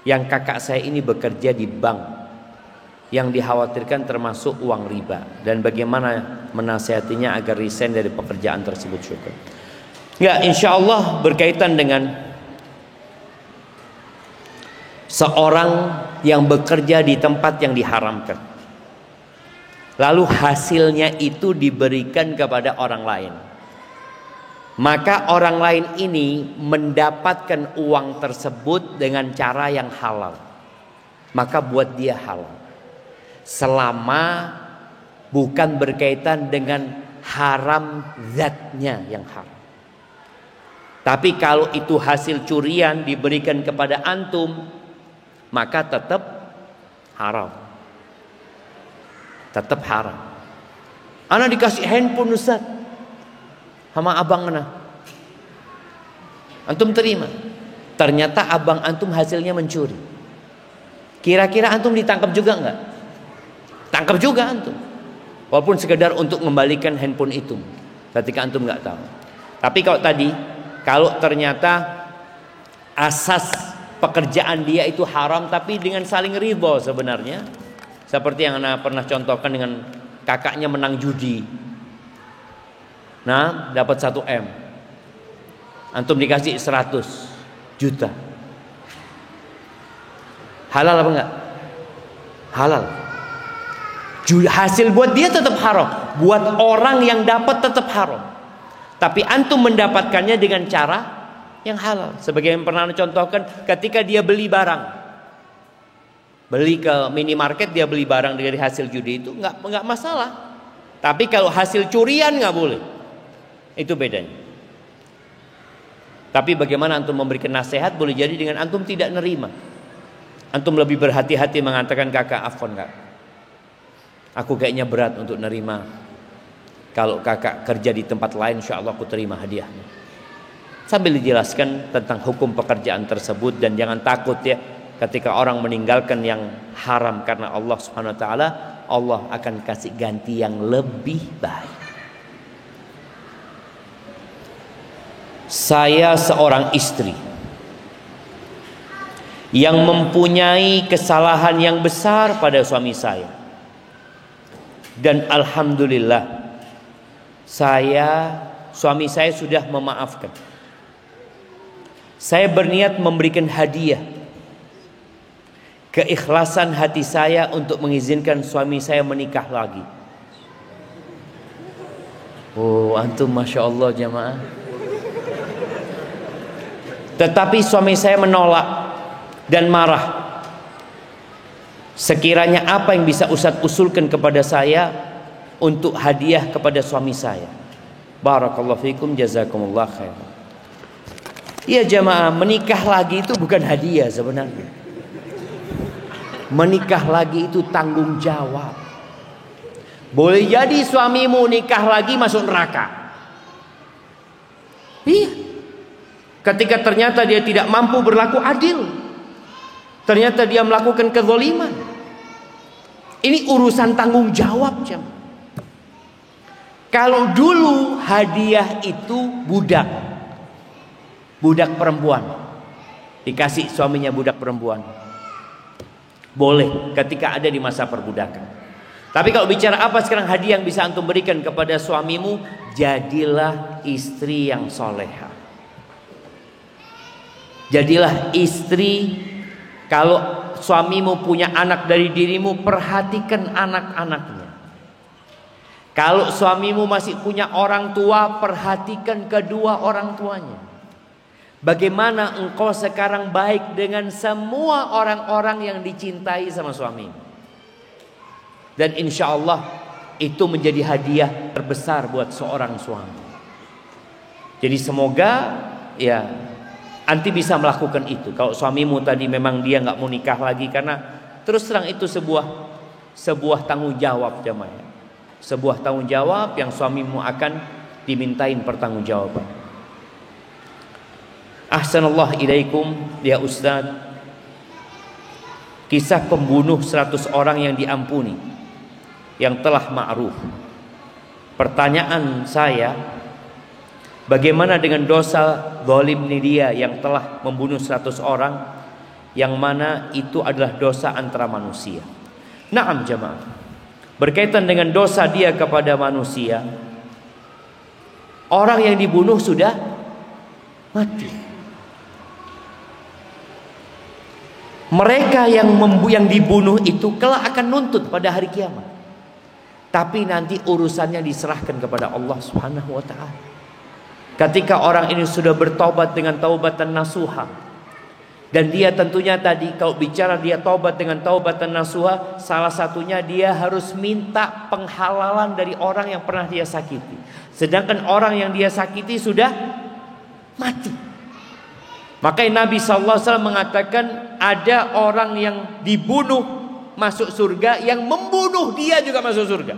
Yang kakak saya ini bekerja di bank, yang dikhawatirkan termasuk uang riba. Dan bagaimana menasihatinya agar resign dari pekerjaan tersebut? Syukur. Ya, insya Allah berkaitan dengan seorang yang bekerja di tempat yang diharamkan, lalu hasilnya itu diberikan kepada orang lain, maka orang lain ini mendapatkan uang tersebut dengan cara yang halal, maka buat dia halal, selama bukan berkaitan dengan haram zatnya yang haram. Tapi kalau itu hasil curian diberikan kepada antum, maka tetap haram. Tetap haram. Anak dikasih handphone Ustaz. sama abang mana. Antum terima. Ternyata abang antum hasilnya mencuri. Kira-kira antum ditangkap juga enggak? Tangkap juga antum. Walaupun sekedar untuk mengembalikan handphone itu. Ketika antum enggak tahu. Tapi kalau ternyata asas pekerjaan dia itu haram tapi dengan saling ridho sebenarnya. Seperti yang Anda pernah contohkan dengan kakaknya menang judi. Nah, dapat 1 M. Antum dikasih 100 juta. Halal apa enggak? Halal. Hasil buat dia tetap haram. Buat orang yang dapat tetap haram. Tapi antum mendapatkannya dengan cara yang halal. Sebagai yang pernah contohkan, ketika dia beli barang, beli ke minimarket, dia beli barang dari hasil judi itu enggak masalah. Tapi kalau hasil curian enggak boleh. Itu bedanya. Tapi bagaimana antum memberikan nasihat, boleh jadi dengan antum tidak nerima. Antum lebih berhati-hati mengatakan, kakak afwan kak, aku kayaknya berat untuk nerima. Kalau kakak kerja di tempat lain, insya Allah aku terima hadiahnya. Sambil dijelaskan tentang hukum pekerjaan tersebut. Dan jangan takut ya, ketika orang meninggalkan yang haram karena Allah Subhanahu Wa Taala, Allah akan kasih ganti yang lebih baik. Saya seorang istri yang mempunyai kesalahan yang besar pada suami saya. Dan alhamdulillah suami saya sudah memaafkan. Saya berniat memberikan hadiah. Keikhlasan hati saya untuk mengizinkan suami saya menikah lagi. Oh, antum Masya Allah jamaah. Tetapi suami saya menolak dan marah. Sekiranya apa yang bisa Ustaz usulkan kepada saya untuk hadiah kepada suami saya? Barakallahu fikum, jazakumullah khair. Ya jamaah, menikah lagi itu bukan hadiah sebenarnya. Menikah lagi itu tanggung jawab. Boleh jadi suamimu nikah lagi masuk neraka. Iya. Ketika ternyata dia tidak mampu berlaku adil, ternyata dia melakukan kezaliman. Ini urusan tanggung jawab jam. Kalau dulu hadiah itu budak perempuan, dikasih suaminya budak perempuan, boleh ketika ada di masa perbudakan. Tapi kalau bicara apa sekarang hadiah yang bisa antum berikan kepada suamimu, jadilah istri yang solehah. Jadilah istri. Kalau suamimu punya anak dari dirimu, perhatikan anak-anaknya. Kalau suamimu masih punya orang tua, perhatikan kedua orang tuanya. Bagaimana engkau sekarang baik dengan semua orang-orang yang dicintai sama suamimu. Dan insya Allah itu menjadi hadiah terbesar buat seorang suami. Jadi semoga ya anti bisa melakukan itu. Kalau suamimu tadi memang dia nggak mau nikah lagi, karena terus terang itu sebuah tanggung jawab jamaah. Sebuah tanggung jawab yang suamimu akan dimintain pertanggungjawaban. Ahsanallah ilaikum ya Ustaz. Kisah pembunuh 100 orang yang diampuni, yang telah ma'ruf. Pertanyaan saya, bagaimana dengan dosa zalim dia yang telah membunuh 100 orang, yang mana itu adalah dosa antara manusia? Naam jamaah, berkaitan dengan dosa dia kepada manusia, orang yang dibunuh sudah mati. Mereka yang dibunuh itu kelak akan nuntut pada hari kiamat. Tapi nanti urusannya diserahkan kepada Allah Subhanahu wa taala. Ketika orang ini sudah bertobat dengan taubatan nasuha, dan dia tentunya tadi kalau bicara dia taubat dengan taubatan nasuha, salah satunya dia harus minta penghalalan dari orang yang pernah dia sakiti. Sedangkan orang yang dia sakiti sudah mati. Makanya Nabi SAW mengatakan ada orang yang dibunuh masuk surga, yang membunuh dia juga masuk surga.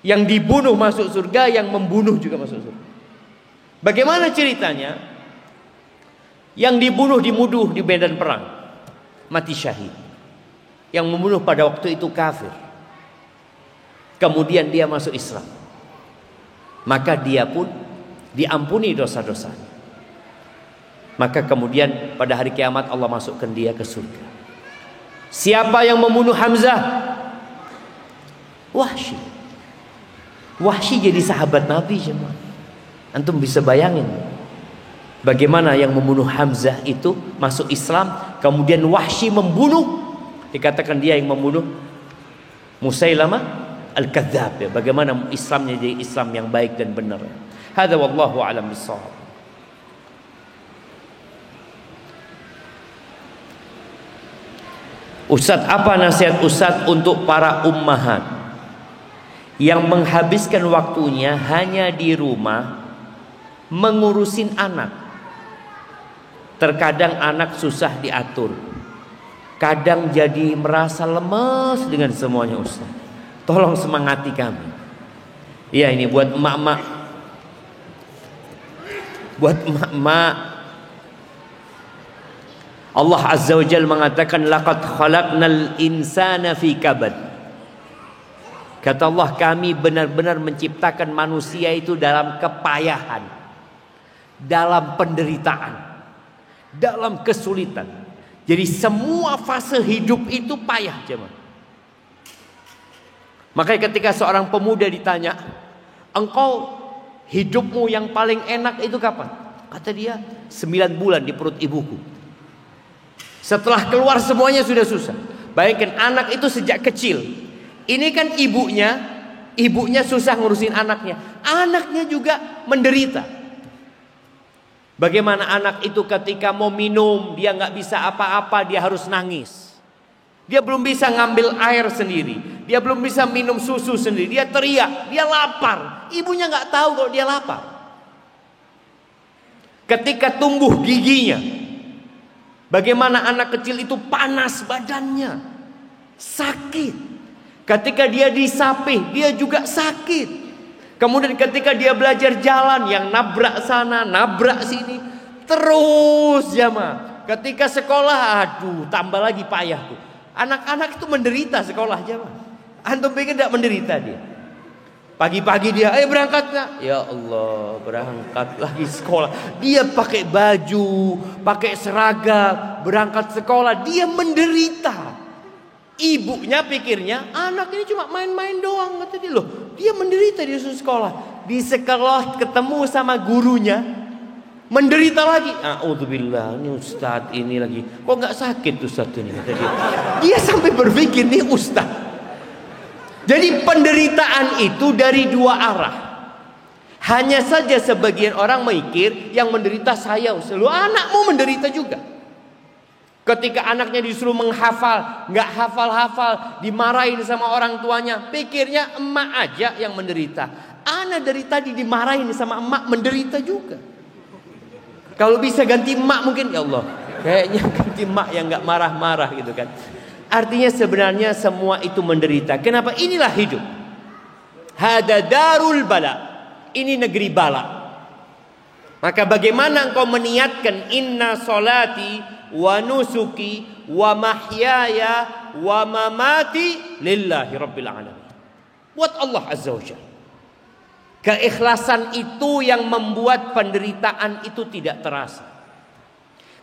Yang dibunuh masuk surga, yang membunuh juga masuk surga. Bagaimana ceritanya? Yang dibunuh dimuduh di medan perang, mati syahid. Yang membunuh pada waktu itu kafir. Kemudian dia masuk Islam. Maka dia pun diampuni dosa-dosanya. Maka kemudian pada hari kiamat Allah masukkan dia ke surga. Siapa yang membunuh Hamzah? Wahsy. Wahsy jadi sahabat Nabi jemaah. Antum bisa bayangin bagaimana yang membunuh Hamzah itu masuk Islam, kemudian Wahsy membunuh. Dikatakan dia yang membunuh Musailamah Al-Kadzdzab, ya. Bagaimana Islamnya jadi Islam yang baik dan benar. Hadza wallahu a'lam bissawab. Ustaz, apa nasihat Ustaz untuk para ummahat yang menghabiskan waktunya hanya di rumah mengurusin anak? Terkadang anak susah diatur, kadang jadi merasa lemas dengan semuanya. Ustaz, tolong semangati kami. Ya, ini buat emak-emak, Allah Azza wa Jalla mengatakan laqad khalaqnal insana fi kabad. Kata Allah, kami benar-benar menciptakan manusia itu dalam kepayahan, dalam penderitaan, dalam kesulitan. Jadi semua fase hidup itu payah, jemaah. Makanya ketika seorang pemuda ditanya, engkau hidupmu yang paling enak itu kapan? Kata dia, 9 bulan di perut ibuku. Setelah keluar semuanya sudah susah. Bayangkan anak itu sejak kecil. Ini kan ibunya susah ngurusin anaknya. Anaknya juga menderita. Bagaimana anak itu ketika mau minum, dia nggak bisa apa-apa, dia harus nangis. Dia belum bisa ngambil air sendiri. Dia belum bisa minum susu sendiri. Dia teriak, dia lapar. Ibunya nggak tahu kalau dia lapar. Ketika tumbuh giginya, bagaimana anak kecil itu panas badannya, sakit. Ketika dia disapih, dia juga sakit. Kemudian ketika dia belajar jalan, yang nabrak sana, nabrak sini, terus jamaah. Ketika sekolah, aduh, tambah lagi payah tuh. Anak-anak itu menderita sekolah jamaah. Antum pikir tidak menderita dia? Pagi-pagi dia, berangkat nggak? Ya Allah, berangkat lagi sekolah. Dia pakai baju, pakai seragam, berangkat sekolah. Dia menderita. Ibunya pikirnya anak ini cuma main-main doang, kata dia. Loh, dia menderita di sekolah. Di sekolah ketemu sama gurunya, menderita lagi. A'udzubillah, ini Ustadz ini lagi. Kok nggak sakit Ustadz ini, kata dia. Dia sampai berpikir nih Ustadz. Jadi penderitaan itu dari dua arah. Hanya saja sebagian orang mikir yang menderita saya, seluruh anakmu menderita juga. Ketika anaknya disuruh menghafal, nggak hafal-hafal, dimarahin sama orang tuanya, pikirnya emak aja yang menderita. Anak dari tadi dimarahin sama emak menderita juga. Kalau bisa ganti emak mungkin, ya Allah, kayaknya ganti emak yang nggak marah-marah gitu kan. Artinya sebenarnya semua itu menderita. Kenapa? Inilah hidup. Hada darul bala. Ini negeri bala. Maka bagaimana engkau meniatkan inna solati wa nusuki wa mahyaya wa mamati lillahi rabbil alamin. Buat Allah Azza wa Jalla. Keikhlasan itu yang membuat penderitaan itu tidak terasa.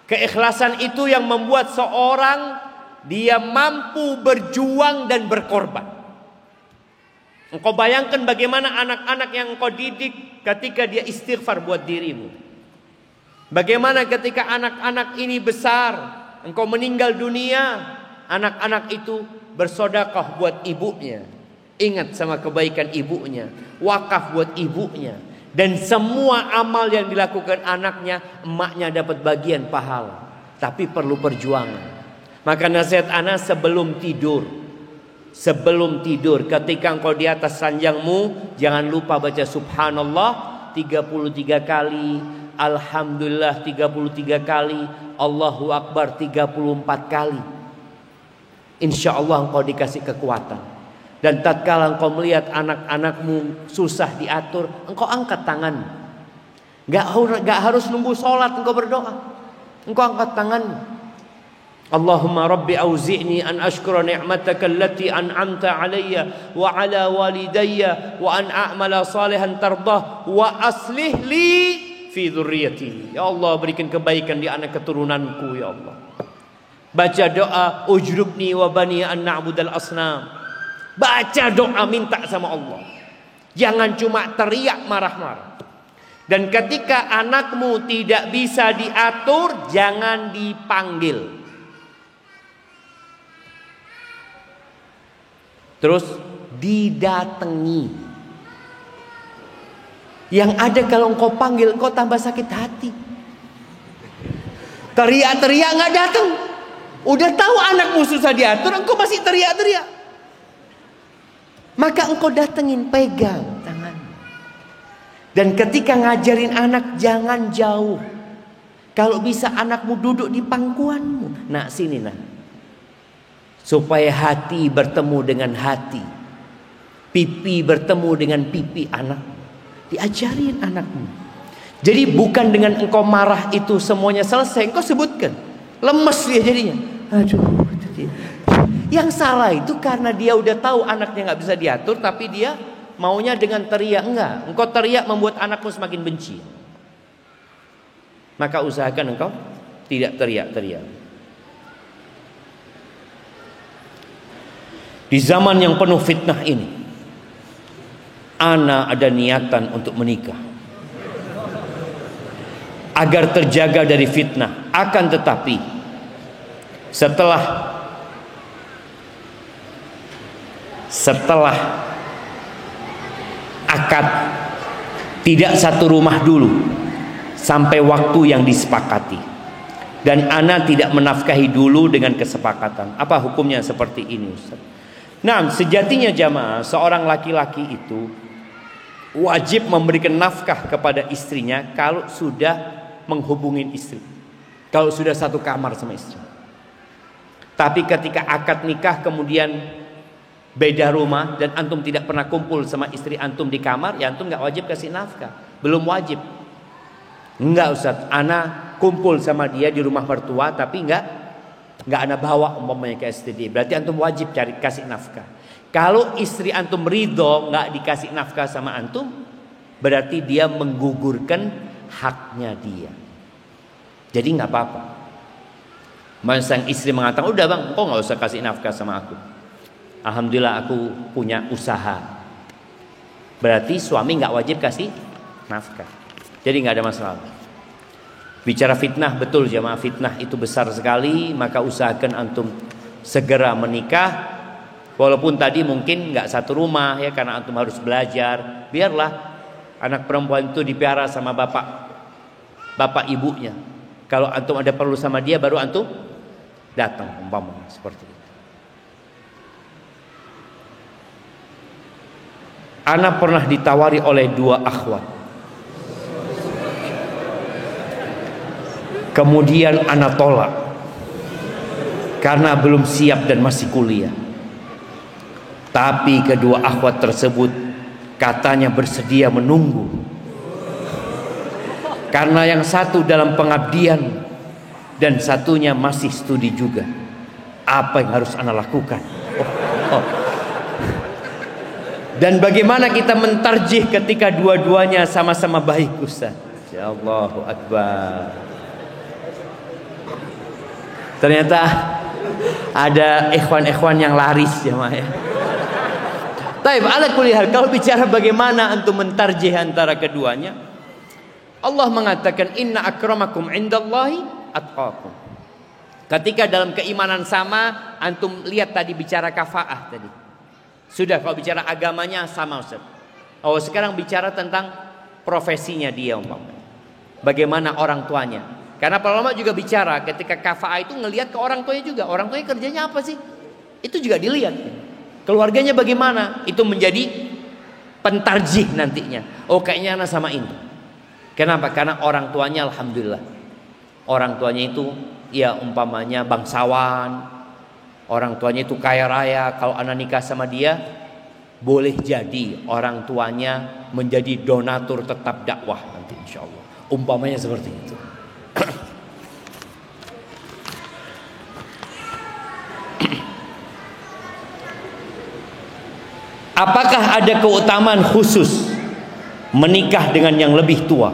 Keikhlasan itu yang membuat seorang dia mampu berjuang dan berkorban. Engkau bayangkan bagaimana anak-anak yang engkau didik ketika dia istighfar buat dirimu. Bagaimana ketika anak-anak ini besar, engkau meninggal dunia, anak-anak itu bersedekah buat ibunya. Ingat sama kebaikan ibunya, wakaf buat ibunya. Dan semua amal yang dilakukan anaknya, emaknya dapat bagian pahala. Tapi perlu perjuangan. Maka nasihat ana sebelum tidur ketika engkau di atas ranjangmu, jangan lupa baca subhanallah 33 kali, alhamdulillah 33 kali, Allahu akbar 34 kali. Insya Allah engkau dikasih kekuatan. Dan tatkala engkau melihat anak-anakmu susah diatur, engkau angkat tangan. Gak harus nunggu sholat engkau berdoa. Engkau angkat tangan. Allahumma rabbi auzi'ni an ashkura ni'mataka allati an'amta alayya wa ala walidayya wa an a'mala salihan tardah wa aslih li fi dzurriyyati. Ya Allah, berikan kebaikan di anak keturunanku ya Allah. Baca doa ujrubni wa bani an na'budal asnam. Baca doa, minta sama Allah. Jangan cuma teriak marah-marah. Dan ketika anakmu tidak bisa diatur, jangan dipanggil. Terus didatangi. Yang ada kalau engkau panggil, engkau tambah sakit hati. Teriak-teriak nggak datang. Udah tahu anakmu susah diatur, engkau masih teriak-teriak. Maka engkau datengin, pegang tangan. Dan ketika ngajarin anak, jangan jauh. Kalau bisa anakmu duduk di pangkuanmu. Nah sini nah. Supaya hati bertemu dengan hati. Pipi bertemu dengan pipi anak. Diajarin anakmu. Jadi bukan dengan engkau marah itu semuanya selesai. Engkau sebutkan. Lemes dia jadinya. Aduh. Yang salah itu karena dia udah tahu anaknya gak bisa diatur, tapi dia maunya dengan teriak. Enggak. Engkau teriak membuat anakmu semakin benci. Maka usahakan engkau tidak teriak-teriak. Di zaman yang penuh fitnah ini, ana ada niatan untuk menikah agar terjaga dari fitnah. Akan tetapi setelah akad tidak satu rumah dulu sampai waktu yang disepakati, dan ana tidak menafkahi dulu dengan kesepakatan. Apa hukumnya seperti ini, Ustaz? Nah, sejatinya jamaah, seorang laki-laki itu wajib memberikan nafkah kepada istrinya kalau sudah menghubungin istri, kalau sudah satu kamar sama istri. Tapi ketika akad nikah kemudian beda rumah dan antum tidak pernah kumpul sama istri antum di kamar, ya antum nggak wajib kasih nafkah. Belum wajib. Enggak Ustaz, ana kumpul sama dia di rumah mertua tapi nggak ana bawa umpamanya ke STD. Berarti antum wajib cari kasih nafkah. Kalau istri antum ridho nggak dikasih nafkah sama antum, berarti dia menggugurkan haknya dia. Jadi nggak apa-apa. Sang istri mengatakan, udah bang, kok nggak usah kasih nafkah sama aku. Alhamdulillah aku punya usaha. Berarti suami nggak wajib kasih nafkah. Jadi nggak ada masalah. Bicara fitnah, betul jamaah, fitnah itu besar sekali. Maka usahakan antum segera menikah. Walaupun tadi mungkin nggak satu rumah ya, karena antum harus belajar. Biarlah anak perempuan itu dipelihara sama bapak ibunya. Kalau antum ada perlu sama dia, baru antum datang umpamanya seperti itu. Ana pernah ditawari oleh dua akhwat. Kemudian ana tolak karena belum siap dan masih kuliah. Tapi kedua akhwat tersebut katanya bersedia menunggu. Karena yang satu dalam pengabdian dan satunya masih studi juga. Apa yang harus ana lakukan? Dan bagaimana kita mentarjih ketika dua-duanya sama-sama baik, Ustaz? Ya Allahu Akbar. Ternyata ada ikhwan-ikhwan yang laris ya Maya. Taib, ala kulli hal, kalau bicara bagaimana antum mentarjih antara keduanya, Allah mengatakan inna akramakum indallahi atqakum. Ketika dalam keimanan sama, antum lihat tadi bicara kafaah tadi. Sudah, kalau bicara agamanya sama Ustaz. Oh, sekarang bicara tentang profesinya dia umpamanya. Bagaimana orang tuanya? Karena para ulama juga bicara ketika kafaah itu ngelihat ke orang tuanya juga. Orang tuanya kerjanya apa sih? Itu juga dilihat. Keluarganya bagaimana? Itu menjadi pentarjih nantinya. Oh, kayaknya anak sama ini. Kenapa? Karena orang tuanya alhamdulillah. Orang tuanya itu ya umpamanya bangsawan. Orang tuanya itu kaya raya. Kalau anak nikah sama dia, boleh jadi orang tuanya menjadi donatur tetap dakwah nanti insya Allah. Umpamanya seperti itu. Apakah ada keutamaan khusus menikah dengan yang lebih tua?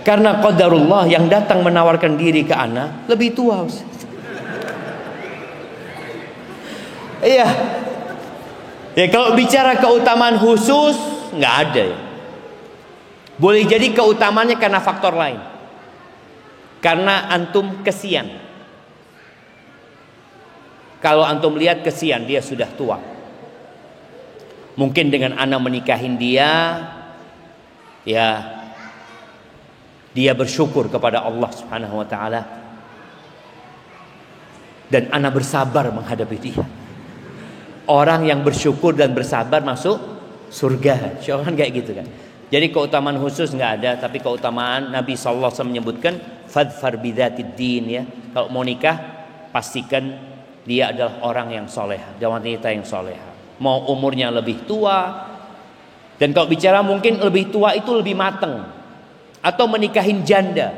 Karena qadarullah yang datang menawarkan diri ke ana lebih tua. Iya. Ya kalau bicara keutamaan khusus nggak ada ya. Boleh jadi keutamaannya karena faktor lain. Karena antum kesian. Kalau antum lihat kesian dia sudah tua. Mungkin dengan ana menikahin dia, ya dia bersyukur kepada Allah Subhanahu wa taala. Dan ana bersabar menghadapi dia. Orang yang bersyukur dan bersabar masuk surga. Kan kayak gitu kan. Jadi keutamaan khusus nggak ada, tapi keutamaan Nabi sallallahu alaihi wasallam menyebutkan fadfar bidzatid din ya. Kalau mau nikah pastikan dia adalah orang yang soleha, dan wanita yang soleha. Mau umurnya lebih tua, dan kalau bicara mungkin lebih tua itu lebih mateng, atau menikahin janda.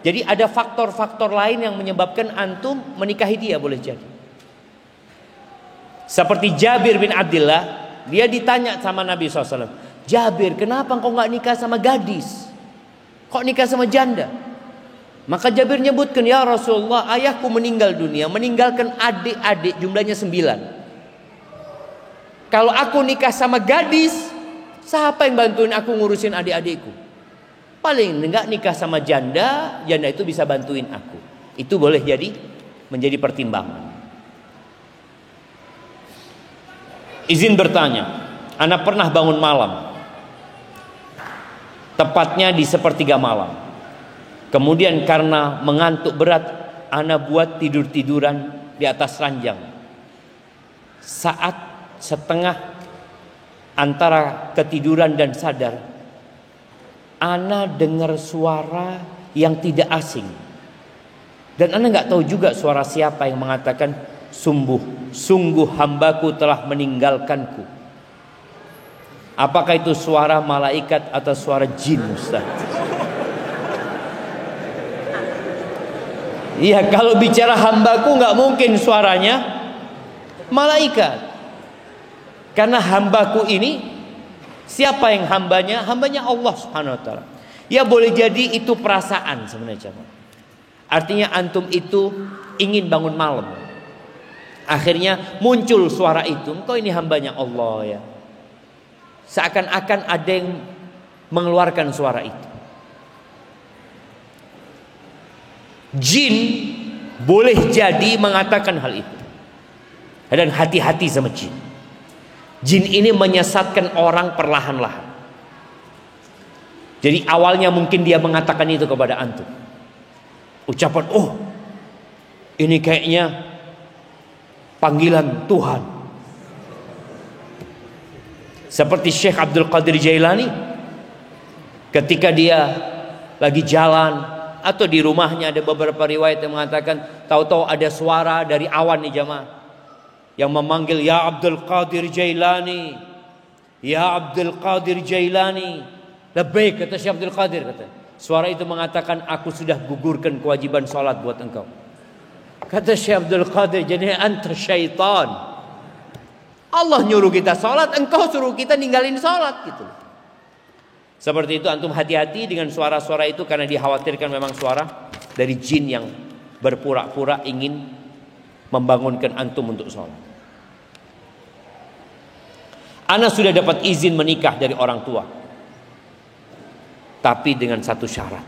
Jadi ada faktor-faktor lain yang menyebabkan antum menikahi dia, boleh jadi. Seperti Jabir bin Abdullah, dia ditanya sama Nabi SAW, Jabir, kenapa engkau nggak nikah sama gadis? Kok nikah sama janda? Maka Jabir nyebutkan, ya Rasulullah, ayahku meninggal dunia, meninggalkan adik-adik jumlahnya 9. Kalau aku nikah sama gadis, siapa yang bantuin aku ngurusin adik-adikku? Paling enggak nikah sama janda, janda itu bisa bantuin aku. Itu boleh jadi menjadi pertimbangan. Izin bertanya, ana pernah bangun malam, tepatnya di sepertiga malam. Kemudian karena mengantuk berat, ana buat tidur-tiduran di atas ranjang. Saat setengah antara ketiduran dan sadar, ana dengar suara yang tidak asing. Dan ana nggak tahu juga suara siapa yang mengatakan, sungguh hambaku telah meninggalkanku. Apakah itu suara malaikat atau suara jin, Ustaz? Iya, kalau bicara hambaku nggak mungkin suaranya malaikat. Karena hambaku ini, siapa yang hambanya? Hambanya Allah Subhanahu wa taala. Ya boleh jadi itu perasaan sebenarnya. Artinya antum itu ingin bangun malam. Akhirnya muncul suara itu, engkau ini hambanya Allah ya. Seakan-akan ada yang mengeluarkan suara itu. Jin boleh jadi mengatakan hal itu. Dan hati-hati sama jin. Jin ini menyesatkan orang perlahan-lahan. Jadi awalnya mungkin dia mengatakan itu kepada antum. Ucapan, oh ini kayaknya panggilan Tuhan. Seperti Syekh Abdul Qadir Jailani, ketika dia lagi jalan atau di rumahnya, ada beberapa riwayat yang mengatakan tahu-tahu ada suara dari awan nih jamaah yang memanggil, ya Abdul Qadir Jailani, ya Abdul Qadir Jailani. Labbaik, kata Syekh Abdul Qadir, kata. Suara itu mengatakan, aku sudah gugurkan kewajiban salat buat engkau. Kata Syekh Abdul Qadir, jadi anta syaitan. Allah nyuruh kita salat, engkau suruh kita ninggalin salat gitu. Seperti itu, antum hati-hati dengan suara-suara itu, karena dikhawatirkan memang suara dari jin yang berpura-pura ingin membangunkan antum untuk salat. Ana sudah dapat izin menikah dari orang tua, tapi dengan satu syarat.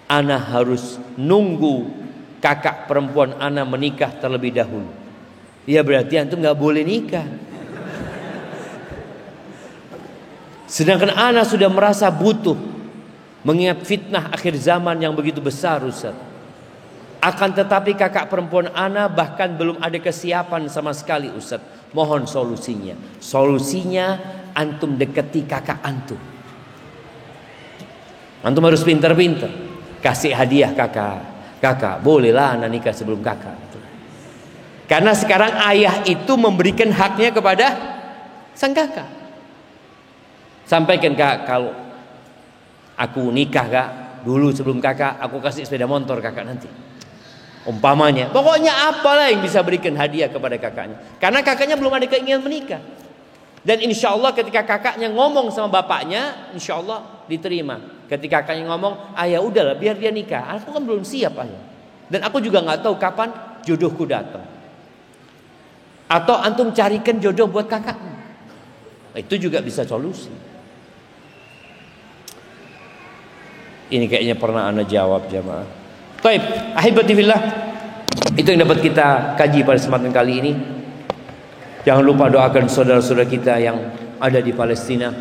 Ana harus nunggu kakak perempuan ana menikah terlebih dahulu. Ya berarti antum gak boleh nikah. Sedangkan ana sudah merasa butuh, mengingat fitnah akhir zaman yang begitu besar, Ustaz. Akan tetapi kakak perempuan ana bahkan belum ada kesiapan sama sekali, Ustaz. Mohon solusinya. Solusinya antum deketi kakak antum. Antum harus pintar-pintar. Kasih hadiah kakak. Kakak, bolehlah anak nikah sebelum kakak. Karena sekarang ayah itu memberikan haknya kepada sang kakak. Sampaikan, Kak, kalau aku nikah, Kak, dulu sebelum kakak aku kasih sepeda motor kakak nanti. Umpamanya, pokoknya apalah yang bisa berikan hadiah kepada kakaknya. Karena kakaknya belum ada keinginan menikah. Dan insya Allah ketika kakaknya ngomong sama bapaknya, insya Allah diterima. Ketika kakaknya ngomong, ayah udahlah biar dia nikah. Aku kan belum siap, ayah. Dan aku juga nggak tahu kapan jodohku datang. Atau antum carikan jodoh buat kakaknya. Itu juga bisa solusi. Ini kayaknya pernah anda jawab jamaah. Taib, ahibati fillah. Itu yang dapat kita kaji pada kesempatan kali ini. Jangan lupa doakan saudara-saudara kita yang ada di Palestina.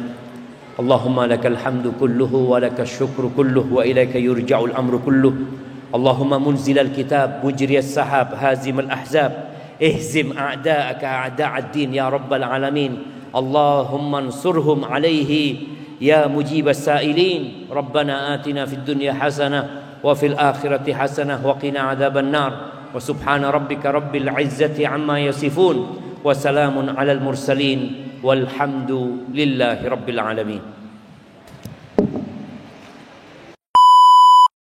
Allahumma lakal hamdu kulluhu wa lakal syukru kulluhu wa ilaika yurja'ul amru kulluhu. Allahumma munzilal kitab mujriyas sahab hazimal ahzab ihzim a'da'aka a'da'ad din ya rabbal alamin. Allahumma ansurhum alaihi ya mujibas sa'ilin. Rabbana atina fid dunya hasanah wa fil akhirati hasanah wa qina adzaban nar. Wa subhana rabbika rabbil izzati amma yasifun. Wassalamun alal mursalin walhamdulillahi rabbil alamin.